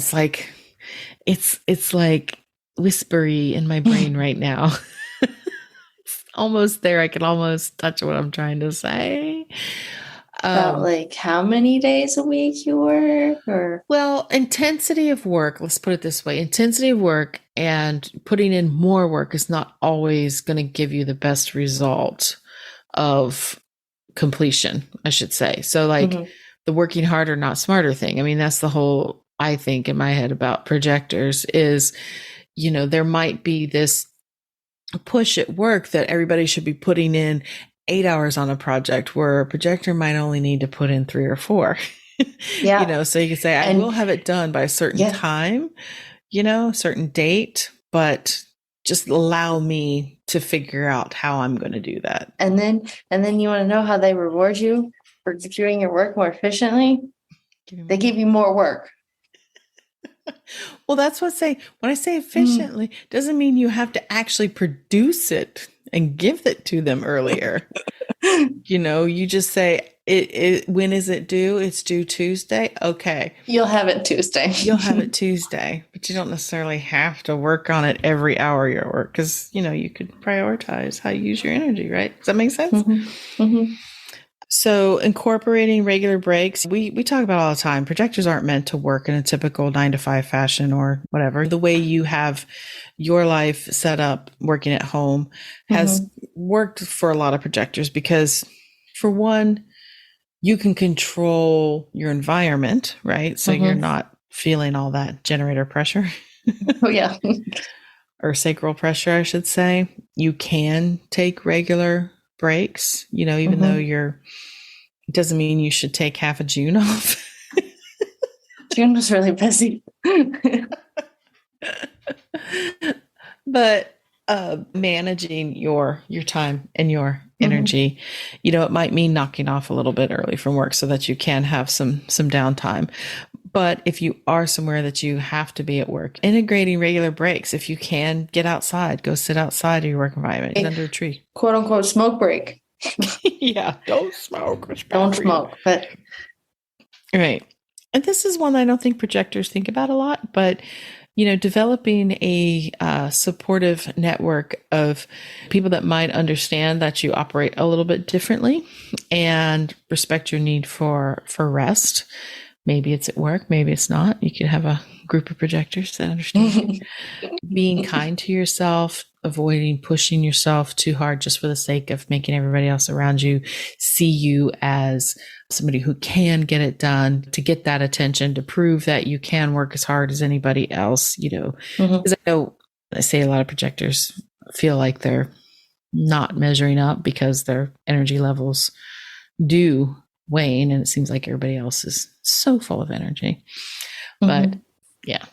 It's like whispery in my brain right now. It's almost there. I can almost touch what I'm trying to say. About like how many days a week you work, or well, intensity of work, let's put it this way, intensity of work and putting in more work is not always going to give you the best result of completion, I should say. So like the working harder, not smarter thing. I mean, that's the whole, I think in my head about projectors is, there might be this push at work that everybody should be putting in 8 hours on a project where a projector might only need to put in 3 or 4. Yeah. So you can say, I will have it done by a certain time, certain date, but just allow me to figure out how I'm going to do that. And then you want to know how they reward you for doing your work more efficiently? They give you more work. Well, that's what when I say efficiently, doesn't mean you have to actually produce it and give it to them earlier. You just say, when is it due? It's due Tuesday. Okay. You'll have it Tuesday. You'll have it Tuesday, but you don't necessarily have to work on it every hour of your work because, you could prioritize how you use your energy, right? Does that make sense? So incorporating regular breaks, we talk about all the time. Projectors aren't meant to work in a typical 9-to-5 fashion or whatever. The way you have your life set up working at home has worked for a lot of projectors because, for one, you can control your environment, right? So you're not feeling all that generator pressure. Oh, yeah. Or sacral pressure, I should say. You can take regular breaks, even though it doesn't mean you should take half of June off. June was really busy. But managing your time and your energy, it might mean knocking off a little bit early from work so that you can have some downtime. But if you are somewhere that you have to be at work, integrating regular breaks, if you can get outside, go sit outside of your work environment, under a tree. Quote unquote smoke break. Yeah, don't smoke. Don't smoke, but right. And this is one I don't think projectors think about a lot, but developing a supportive network of people that might understand that you operate a little bit differently and respect your need for rest. Maybe it's at work, maybe it's not. You could have a group of projectors that understand. Being kind to yourself, avoiding pushing yourself too hard just for the sake of making everybody else around you see you as somebody who can get it done, to get that attention, to prove that you can work as hard as anybody else, Because I say a lot of projectors feel like they're not measuring up because their energy levels do wane, and it seems like everybody else is so full of energy. But yeah,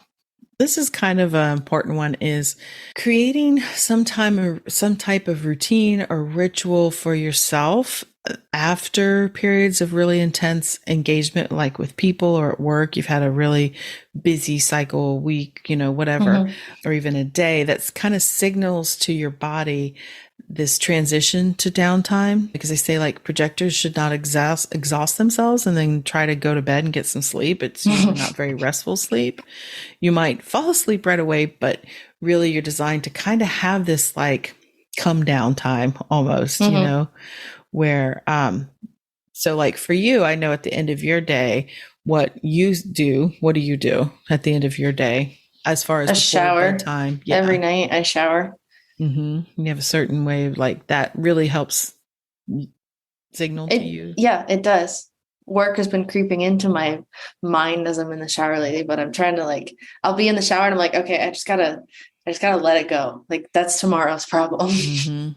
this is kind of an important one, is creating some type of routine or ritual for yourself after periods of really intense engagement, like with people or at work. You've had a really busy cycle week, whatever, or even a day, that's kind of signals to your body this transition to downtime, because they say like projectors should not exhaust themselves and then try to go to bed and get some sleep. It's usually not very restful sleep. You might fall asleep right away, but really you're designed to kind of have this like come down time almost, where, so like for you, I know at the end of your day, what do you do at the end of your day as far as a shower time? Yeah. Every night I shower. You have a certain way of like that really helps signal to you. Yeah, it does. Work has been creeping into my mind as I'm in the shower lately, but I'm trying to I'll be in the shower and I'm like, okay, I just gotta I just gotta let it go. Like that's tomorrow's problem. Mm-hmm.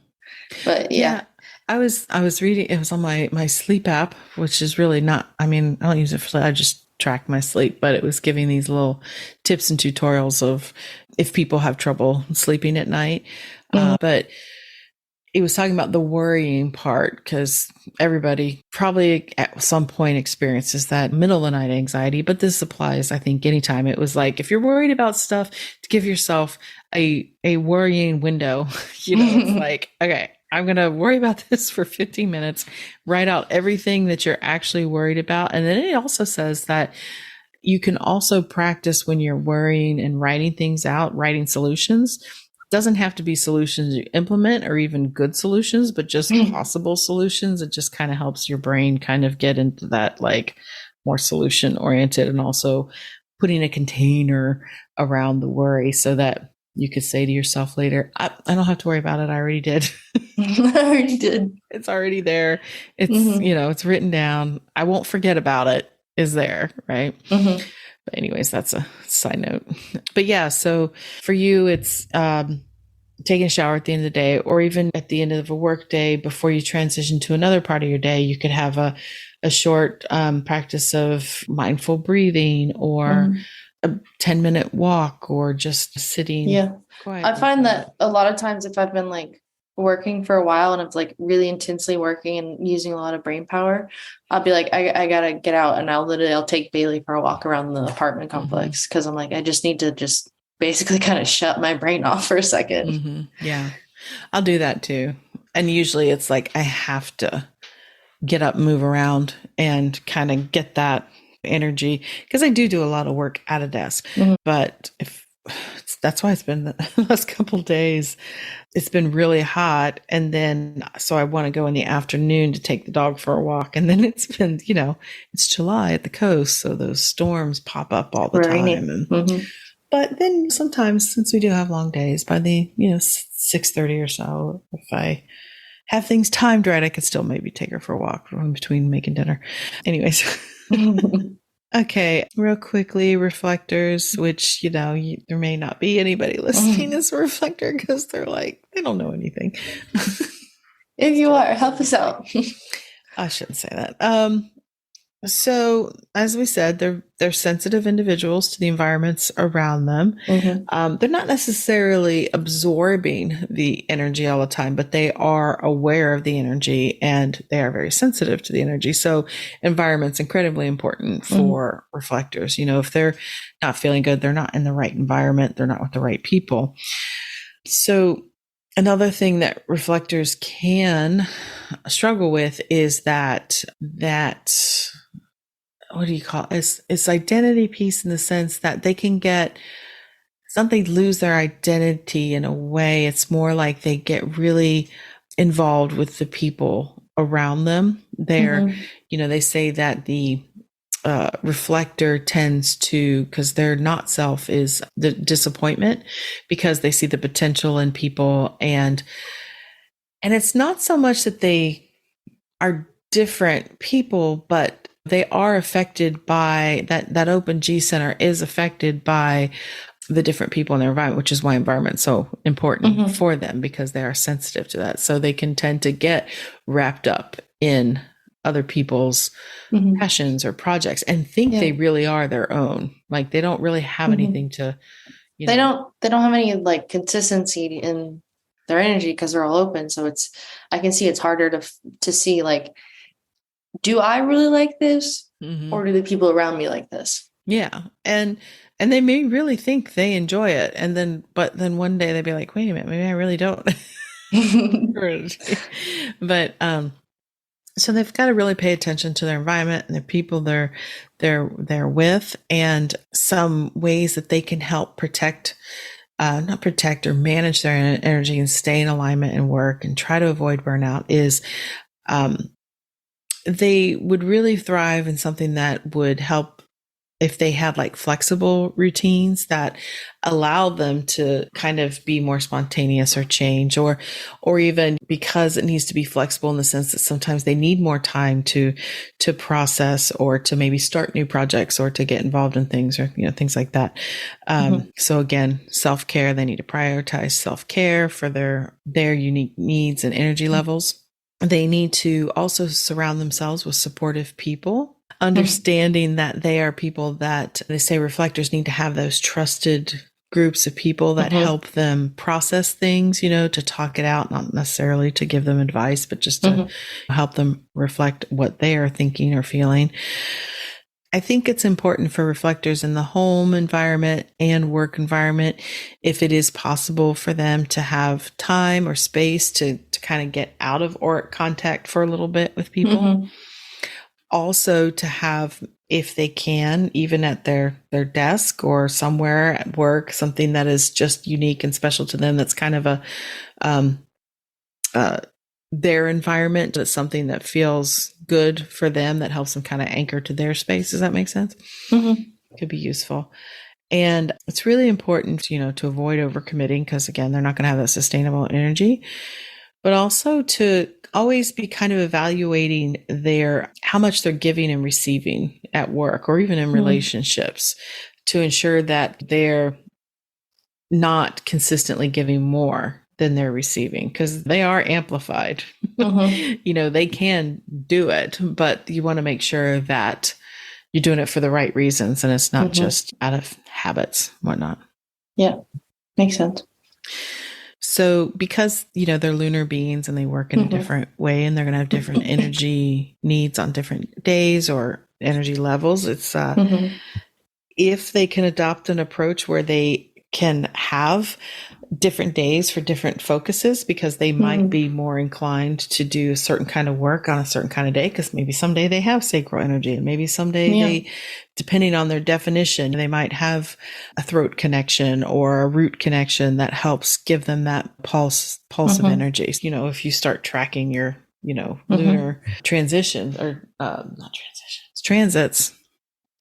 But yeah. I was reading, it was on my sleep app, which is really not, I mean, I don't use it for sleep, I just track my sleep, but it was giving these little tips and tutorials of if people have trouble sleeping at night. But it was talking about the worrying part, because everybody probably at some point experiences that middle of the night anxiety, but this applies, I think, anytime. It was like, if you're worried about stuff, to give yourself a worrying window. It's like, okay, I'm going to worry about this for 15 minutes, write out everything that you're actually worried about. And then it also says that you can also practice when you're worrying and writing things out, writing solutions. Doesn't have to be solutions you implement or even good solutions, but just possible solutions. It just kind of helps your brain kind of get into that like more solution oriented, and also putting a container around the worry so that you could say to yourself later, I don't have to worry about it. I already did. I already did. It's already there. It's, it's written down. I won't forget about it is there. Right. But anyways, that's a side note. But yeah, so for you, it's taking a shower at the end of the day, or even at the end of a work day before you transition to another part of your day. You could have a short practice of mindful breathing, or a 10-minute walk, or just sitting. Yeah. Quietly. I find that a lot of times if I've been like working for a while and it's like really intensely working and using a lot of brain power, I'll be like, I gotta get out, and I'll take Bailey for a walk around the apartment complex, because I'm like, I just need to just basically kind of shut my brain off for a second. Yeah, I'll do that too. And usually it's like I have to get up, move around, and kind of get that energy, because I do a lot of work at a desk. But that's why it's been the last couple of days. It's been really hot. And then, so I want to go in the afternoon to take the dog for a walk. And then it's been, it's July at the coast, so those storms pop up all the time. And, but then sometimes, since we do have long days, by the, 6:30 or so, if I have things timed right, I could still maybe take her for a walk in between making dinner. Anyways. Okay, real quickly, reflectors, which, there may not be anybody listening as a reflector, because they're like, they don't know anything. If you are, help us out. I shouldn't say that. So, as we said, they're sensitive individuals to the environments around them. They're not necessarily absorbing the energy all the time, but they are aware of the energy, and they are very sensitive to the energy. So, environment's incredibly important for reflectors. If they're not feeling good, they're not in the right environment, they're not with the right people. So, another thing that reflectors can struggle with is that what do you call it? It's identity piece, in the sense that they can get something, lose their identity in a way. It's more like they get really involved with the people around them. They're, they say that the reflector tends to, because their not self is the disappointment, because they see the potential in people, and it's not so much that they are different people, but they are affected by that open G center is affected by the different people in their environment, which is why environment's so important for them, because they are sensitive to that. So they can tend to get wrapped up in other people's passions or projects, and think they really are their own. Like they don't really have anything to, they don't have any like consistency in their energy, because they're all open. So I can see it's harder to see, like, do I really like this, or do the people around me like this? Yeah. And they may really think they enjoy it. But then one day they'd be like, wait a minute, maybe I really don't. But, so they've got to really pay attention to their environment and the people they're with, and some ways that they can help not protect or manage their energy and stay in alignment and work and try to avoid burnout is, they would really thrive in something that would help if they had like flexible routines that allow them to kind of be more spontaneous or change, or even because it needs to be flexible in the sense that sometimes they need more time to process or to maybe start new projects or to get involved in things, or, things like that. So again, self-care, they need to prioritize self-care for their unique needs and energy levels. They need to also surround themselves with supportive people, understanding that they are people that they say reflectors need to have those trusted groups of people that help them process things, to talk it out, not necessarily to give them advice, but just to help them reflect what they are thinking or feeling. I think it's important for reflectors in the home environment and work environment, if it is possible for them to have time or space to kind of get out of auric contact for a little bit with people. Also to have, if they can, even at their desk or somewhere at work, something that is just unique and special to them. That's kind of their environment. It's something that feels good for them, that helps them kind of anchor to their space. Does that make sense? Could be useful. And it's really important, to avoid overcommitting, because again, they're not going to have that sustainable energy, but also to always be kind of evaluating how much they're giving and receiving at work or even in relationships, to ensure that they're not consistently giving more than they're receiving, because they are amplified. They can do it, but you want to make sure that you're doing it for the right reasons and it's not just out of habits, whatnot. Yeah, makes sense. So because, they're lunar beings and they work in a different way, and they're going to have different energy needs on different days or energy levels, it's if they can adopt an approach where they can have different days for different focuses, because they might be more inclined to do a certain kind of work on a certain kind of day, because maybe someday they have sacral energy, and maybe someday they, depending on their definition, they might have a throat connection or a root connection that helps give them that pulse of energy. If you start tracking your, lunar transition or not transitions, transits,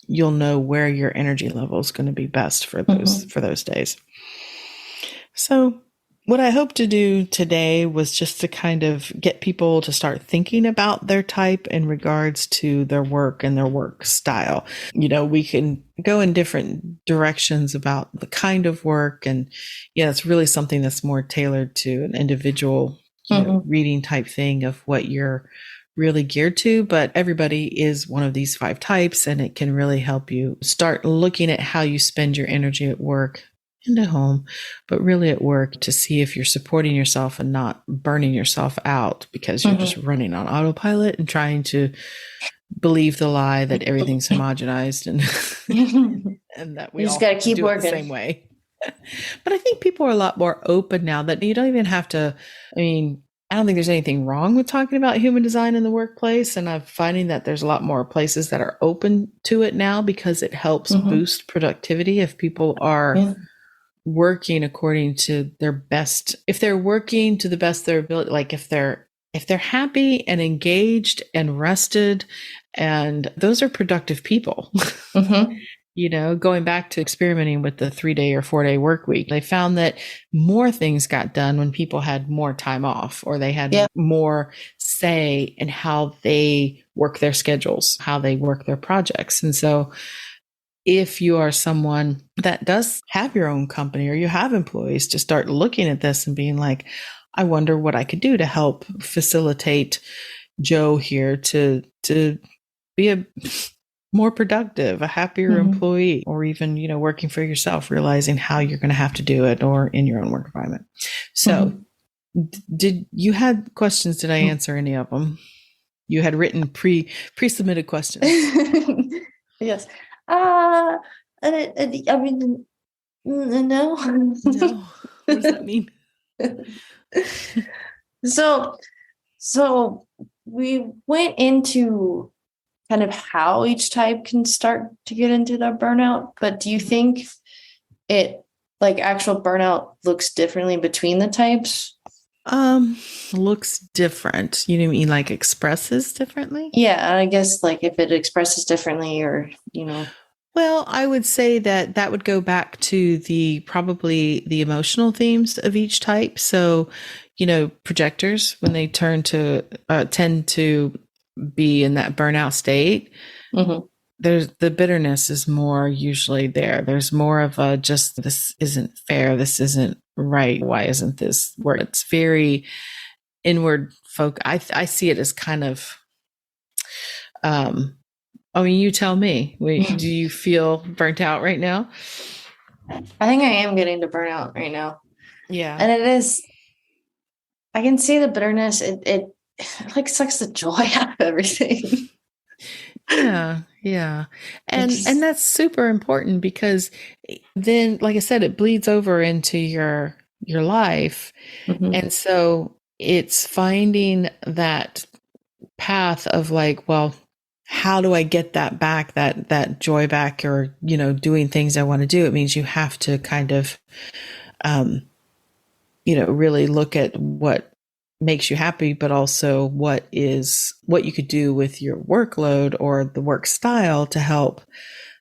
you'll know where your energy level is going to be best for those days. So what I hope to do today was just to kind of get people to start thinking about their type in regards to their work and their work style. We can go in different directions about the kind of work, and it's really something that's more tailored to an individual reading type thing of what you're really geared to. But everybody is one of these 5 types, and it can really help you start looking at how you spend your energy at work and at home, but really at work, to see if you're supporting yourself and not burning yourself out because you're just running on autopilot and trying to believe the lie that everything's homogenized and that we you all just gotta have to keep do working it the same way. But I think people are a lot more open now, that you don't even have to. I don't think there's anything wrong with talking about human design in the workplace. And I'm finding that there's a lot more places that are open to it now, because it helps boost productivity if people are working according to their best. If they're working to the best of their ability, like if they're happy and engaged and rested, and those are productive people. Going back to experimenting with the 3-day or 4-day work week, they found that more things got done when people had more time off, or they had more say in how they work their schedules, how they work their projects. And so if you are someone that does have your own company, or you have employees, to start looking at this and being like, I wonder what I could do to help facilitate Joe here to be a more productive, a happier employee, or even, working for yourself, realizing how you're going to have to do it, or in your own work environment. So did you had questions? Did I answer any of them? You had written pre-submitted questions. Yes. I mean, no. No. What does that mean? So we went into kind of how each type can start to get into their burnout, but do you think it, like, actual burnout looks differently between the types? Looks different. You mean like expresses differently? Yeah, I guess like if it expresses differently, or Well, I would say that that would go back to probably the emotional themes of each type. So, projectors, when they tend to be in that burnout state, Mm-hmm. there's the bitterness is more usually there. There's more of a just, this isn't fair. This isn't right. Why isn't this work? It's very inward folk. I see it as kind of, I mean, you tell me, do you feel burnt out right now? I think I am getting to burnout right now. Yeah. And it is, I can see the bitterness. It like sucks the joy out of everything. Yeah. And that's super important because then, like I said, it bleeds over into your life. Mm-hmm. And so it's finding that path of like, well, how do I get that back, that joy back, or, doing things I want to do? It means you have to kind of, really look at what makes you happy, but also what you could do with your workload or the work style to help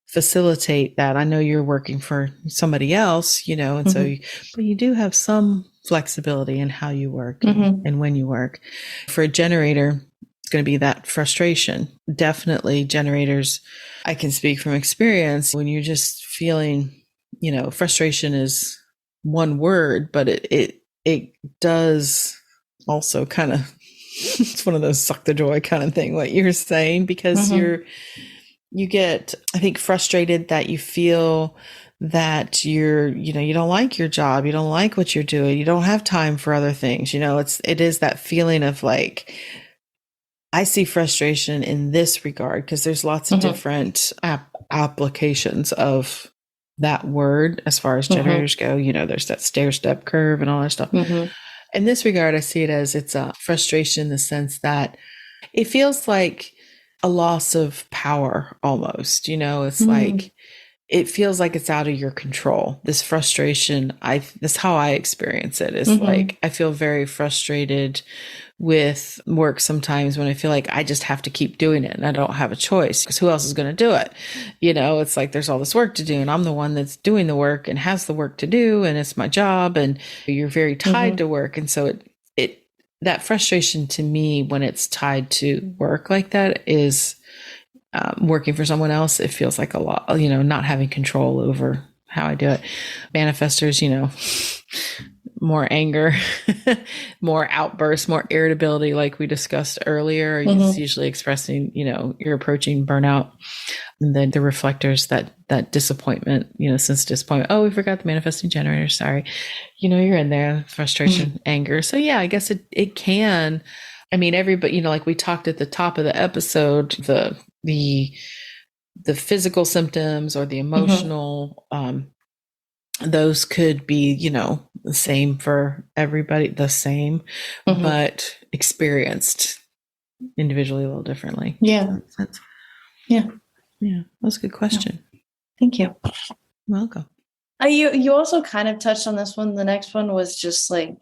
facilitate that. I know you're working for somebody else, and mm-hmm. so, but you do have some flexibility in how you work mm-hmm. and when you work. For a generator, it's going to be that frustration. Definitely generators, I can speak from experience, when you're just feeling, frustration is one word, but it does also kind of, it's one of those suck the joy kind of thing, what you're saying, because mm-hmm. you get, I think, frustrated that you feel that you don't like your job. You don't like what you're doing. You don't have time for other things. It is that feeling of like, I see frustration in this regard because there's lots of mm-hmm. different applications of that word as far as generators mm-hmm. go. There's that stair step curve and all that stuff. Mm-hmm. In this regard, I see it as it's a frustration in the sense that it feels like a loss of power almost. It's like, it feels like it's out of your control. This frustration, that's how I experience it. Is mm-hmm. like, I feel very frustrated with work sometimes when I feel like I just have to keep doing it and I don't have a choice because who else is going to do it? It's like, there's all this work to do and I'm the one that's doing the work and has the work to do. And it's my job and you're very tied mm-hmm. to work. And so that frustration to me, when it's tied to work like that, is working for someone else. It feels like a lot, not having control over how I do it. Manifestors, more anger, more outbursts, more irritability, like we discussed earlier. Mm-hmm. It's usually expressing, you're approaching burnout. And then the reflectors, that disappointment, sense of disappointment. Oh, we forgot the manifesting generator. Sorry. You're in there, frustration, mm-hmm. anger. So yeah, I guess it can. I mean, everybody, like we talked at the top of the episode, the physical symptoms or the emotional, mm-hmm. Those could be, the same for everybody, mm-hmm. but experienced individually a little differently. Yeah. Yeah. Yeah. That's a good question. Yeah. Thank you. Welcome. You also kind of touched on this one. The next one was just like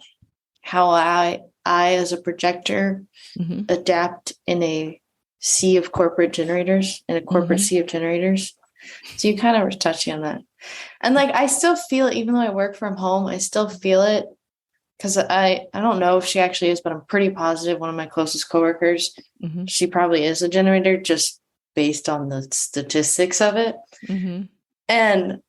how I as a projector mm-hmm. adapt in a sea of corporate generators, in a corporate mm-hmm. sea of generators. So you kind of were touching on that. And like, I still feel it, even though I work from home, I still feel it because I don't know if she actually is, but I'm pretty positive one of my closest coworkers, mm-hmm. she probably is a generator just based on the statistics of it. Mm-hmm. And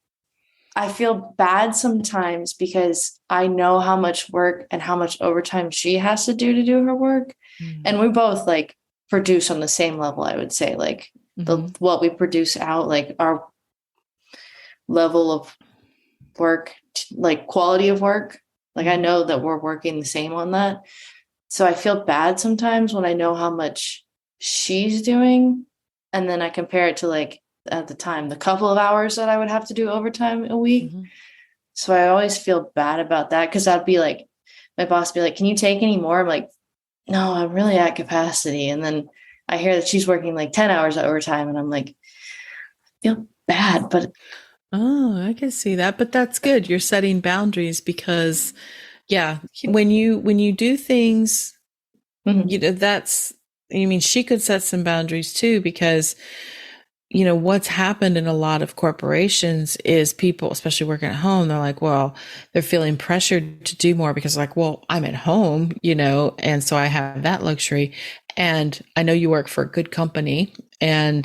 I feel bad sometimes because I know how much work and how much overtime she has to do her work. Mm-hmm. And we both like produce on the same level, I would say, like mm-hmm. what we produce out, like our level of work, like quality of work. Like I know that we're working the same on that. So I feel bad sometimes when I know how much she's doing. And then I compare it to like at the time, the couple of hours that I would have to do overtime a week. Mm-hmm. So I always feel bad about that. Cause I'd be like, my boss would be like, can you take any more? I'm like, no, I'm really at capacity. And then I hear that she's working like 10 hours of overtime. And I'm like, I feel bad, but oh, I can see that, but that's good. You're setting boundaries because, yeah, when you do things, mm-hmm. She could set some boundaries too, because what's happened in a lot of corporations is people, especially working at home, they're like, well, they're feeling pressured to do more because like, well, I'm at home, and so I have that luxury. And I know you work for a good company and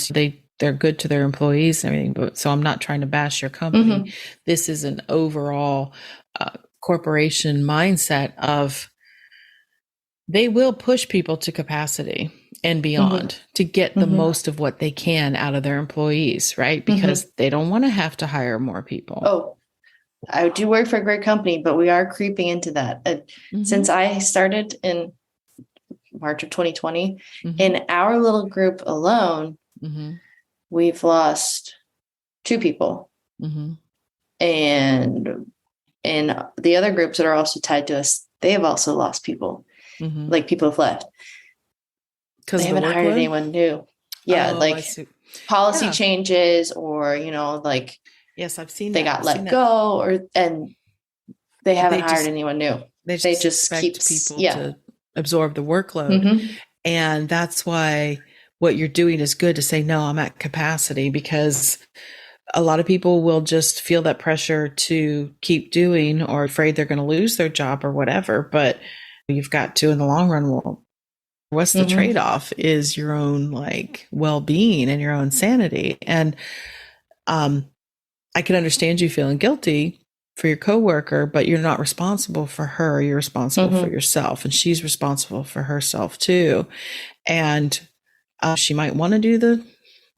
they're good to their employees and everything, but so I'm not trying to bash your company. This is an overall corporation mindset of they will push people to capacity and beyond to get the most of what they can out of their employees, right? Because they don't want to have to hire more people. Oh, I do work for a great company, but we are creeping into that. Since I started in March of 2020, in our little group alone, we've lost 2 people. And in the other groups that are also tied to us, they have also lost people. Like people have left. Because they haven't hired anyone new. Yeah, policy changes or, like yes, I've seen they got let go and they haven't hired anyone new. They just keep people to absorb the workload. And that's why what you're doing is good to say, no, I'm at capacity, because a lot of people will just feel that pressure to keep doing or afraid they're going to lose their job or whatever. But you've got to, in the long run, well, what's the trade-off is your own well-being and your own sanity. And I can understand you feeling guilty for your coworker, but you're not responsible for her. You're responsible for yourself, and she's responsible for herself too. And she might want to do the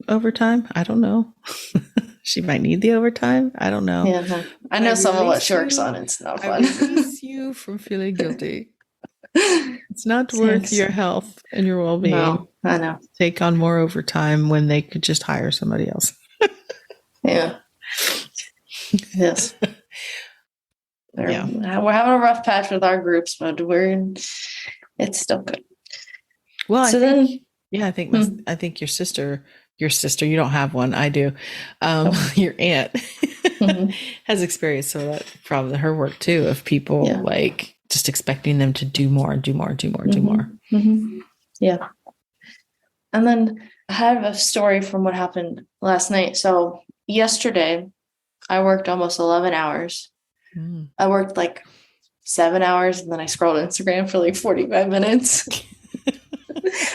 overtime. I don't know. She might need the overtime. I don't know. Yeah, I know some of what she works on. It's not fun. I release you from feeling guilty. It's not worth your health and your well-being. No, I know. Take on more overtime when they could just hire somebody else. Yeah. Yes. We're having a rough patch with our groups, but it's still good. Well, I think your sister, you don't have one. I do. Your aunt has experienced some of that problem in her work too, of people just expecting them to do more and do more and do more and do more. Yeah. And then I have a story from what happened last night. So yesterday I worked almost 11 hours. I worked 7 hours and then I scrolled Instagram for 45 minutes.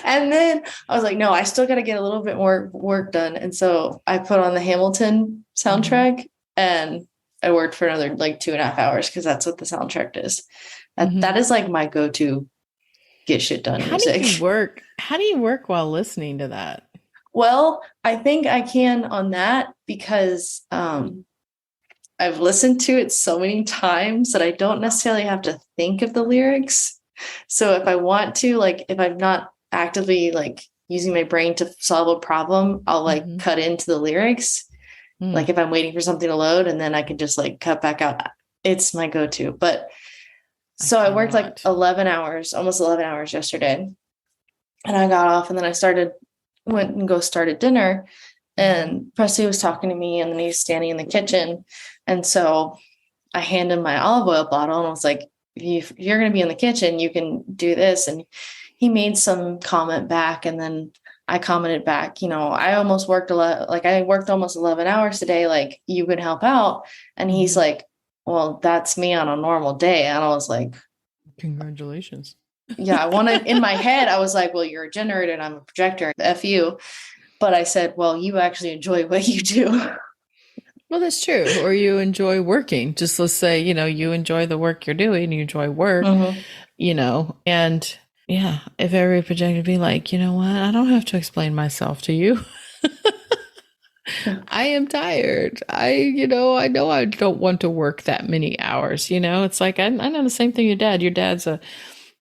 And then I was like, no, I still got to get a little bit more work done. And so I put on the Hamilton soundtrack and I worked for another 2.5 hours because that's what the soundtrack is. That is my go-to get shit done music. How do you work while listening to that? Well, I think I can on that because I've listened to it so many times that I don't necessarily have to think of the lyrics. So if I want to, if I'm not actively using my brain to solve a problem, I'll cut into the lyrics. If I'm waiting for something to load, and then I can just cut back out. It's my go-to. But so I worked 11 hours, almost 11 hours yesterday. And I got off and then I went and started dinner. And Presley was talking to me and then he was standing in the kitchen. And so I handed him my olive oil bottle and I was like, if you're going to be in the kitchen, you can do this. And he made some comment back. And then I commented back, I almost worked I worked almost 11 hours today. You can help out. And he's like, well, that's me on a normal day. And I was like, congratulations. Yeah. I wanted in my head, I was like, well, you're a generator and I'm a projector. F you. But I said, well, you actually enjoy what you do. Well, that's true. Or you enjoy working. Just let's say, you enjoy the work you're doing, you enjoy work, and yeah, if every projector would be like, you know what, I don't have to explain myself to you. I am tired. I know I don't want to work that many hours. It's I know the same thing your dad. Your dad's a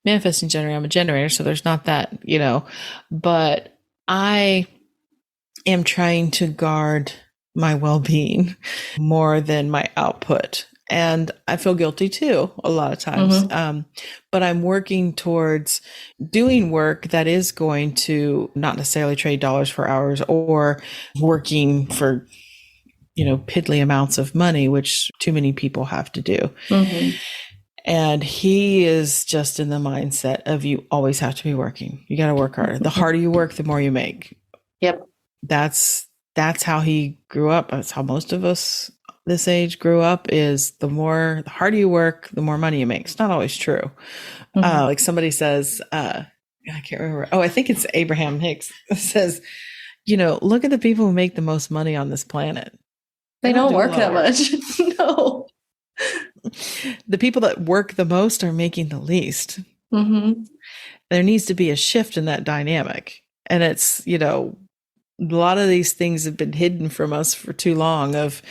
manifesting generator. I'm a generator. So there's not that, but I am trying to guard my well-being more than my output. And I feel guilty too, a lot of times. But I'm working towards doing work that is going to not necessarily trade dollars for hours or working for, piddly amounts of money, which too many people have to do. And he is just in the mindset of you always have to be working. You got to work harder. The harder you work, the more you make. Yep. That's that's how he grew up. That's how most of us this age grew up, is the harder you work, the more money you make. It's not always true. Like somebody says, I can't remember. Oh, I think it's Abraham Hicks says, look at the people who make the most money on this planet. They don't work that much. No. The people that work the most are making the least. Mm-hmm. There needs to be a shift in that dynamic. And it's, a lot of these things have been hidden from us for too long of,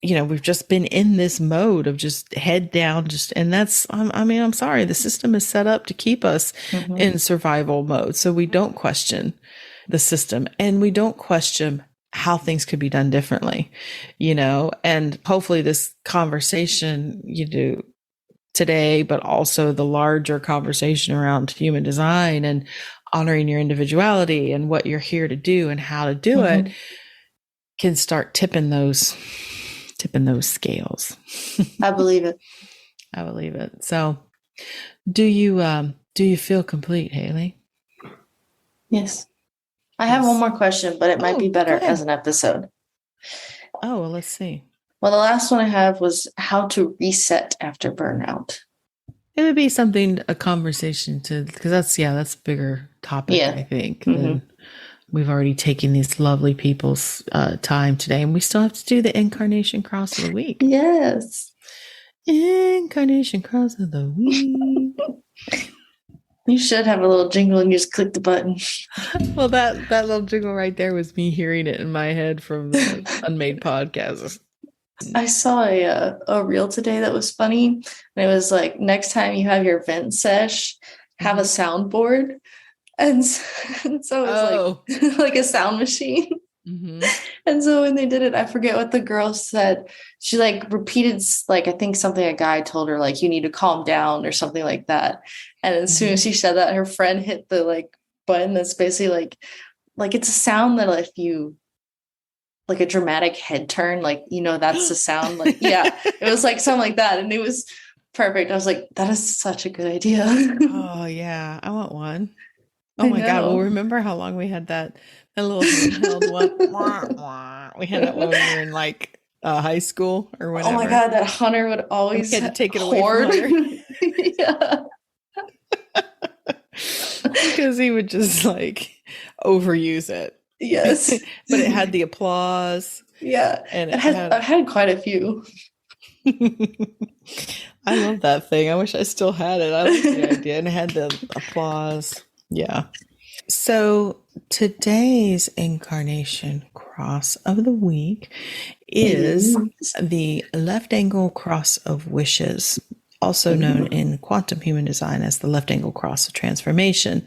we've just been in this mode of just head down, and that's, I'm sorry, the system is set up to keep us in survival mode. So we don't question the system, and we don't question how things could be done differently, and hopefully this conversation you do today, but also the larger conversation around human design and honoring your individuality and what you're here to do and how to do it can start tipping those scales. I believe it. I believe it. So do you feel complete, Haley? Yes. I have one more question, but it might be better as an episode. Oh, well, let's see. Well, the last one I have was how to reset after burnout. It would be a conversation because that's a bigger topic, I think. Than we've already taken these lovely people's time today, and we still have to do the incarnation cross of the week. Yes. Incarnation cross of the week. You should have a little jingle and you just click the button. Well, that little jingle right there was me hearing it in my head from the Unmade podcast. I saw a reel today that was funny. And it was like, next time you have your vent sesh, have a soundboard. And so it was like a sound machine. And so when they did it, I forget what the girl said. She repeated, I think something a guy told her, you need to calm down or something like that. And as soon as she said that, her friend hit the button that's basically like it's a sound that if you a dramatic head turn, that's the sound. It was something like that. And it was perfect. I was like, that is such a good idea. Oh yeah. I want one. Oh my God. Well, remember how long we had that little handheld one? We had that when we were in high school or whatever. Oh my God. That Hunter would always had to take it away from Hunter. Yeah. Because he would just overuse it. Yes. But it had the applause. Yeah. And I've had quite a few. I love that thing. I wish I still had it. I like the idea. And it had the applause. Yeah. So today's incarnation cross of the week is the left angle cross of wishes, also known in quantum human design as the left angle cross of transformation.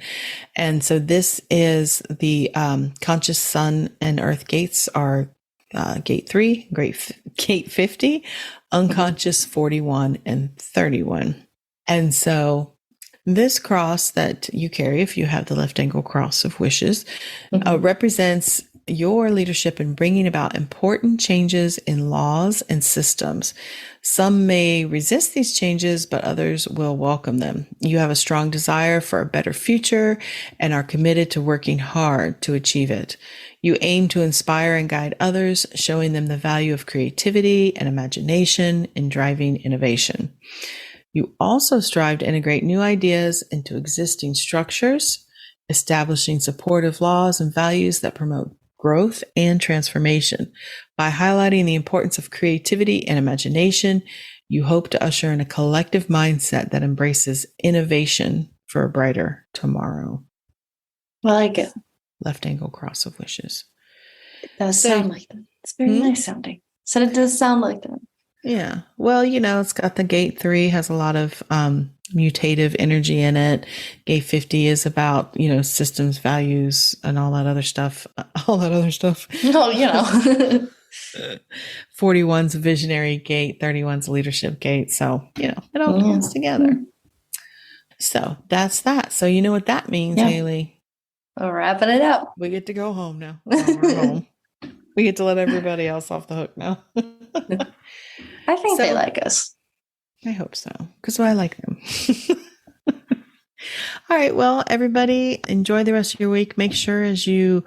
And so this is the conscious sun and earth gates are gate 3, gate 50, unconscious 41 and 31. And so this cross that you carry, if you have the left angle cross of wishes, represents your leadership in bringing about important changes in laws and systems. Some may resist these changes, but others will welcome them. You have a strong desire for a better future and are committed to working hard to achieve it. You aim to inspire and guide others, showing them the value of creativity and imagination in driving innovation. You also strive to integrate new ideas into existing structures, establishing supportive laws and values that promote growth and transformation. By highlighting the importance of creativity and imagination, you hope to usher in a collective mindset that embraces innovation for a brighter tomorrow. I like it. Left angle cross of wishes. It does sound like that. It's very nice sounding. So it does sound like that. Yeah. Well, it's got the gate 3 has a lot of mutative energy in it. Gate 50 is about, systems, values, and all that other stuff. Oh, 41's a visionary gate, 31's a leadership gate. So, it all comes together. So that's that. So you know what that means, Haley. We're wrapping it up. We get to go home now. We're home. We get to let everybody else off the hook now. I think they like us. I hope so, because I like them. All right. Well, everybody, enjoy the rest of your week. Make sure as you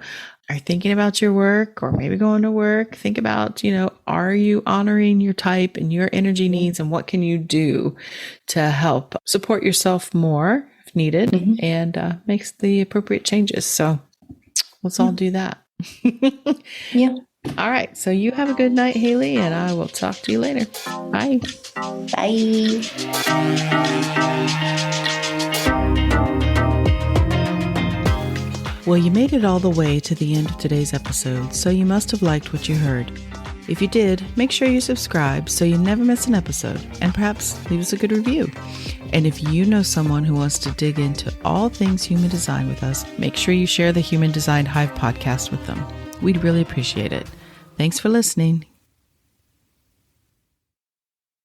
are thinking about your work or maybe going to work, think about, are you honoring your type and your energy needs, and what can you do to help support yourself more if needed, and makes the appropriate changes. So let's all do that. Yeah. All right. So you have a good night, Haley, and I will talk to you later. Bye. Bye. Well, you made it all the way to the end of today's episode, so you must have liked what you heard. If you did, make sure you subscribe so you never miss an episode, and perhaps leave us a good review. And if you know someone who wants to dig into all things human design with us, make sure you share the Human Design Hive podcast with them. We'd really appreciate it. Thanks for listening.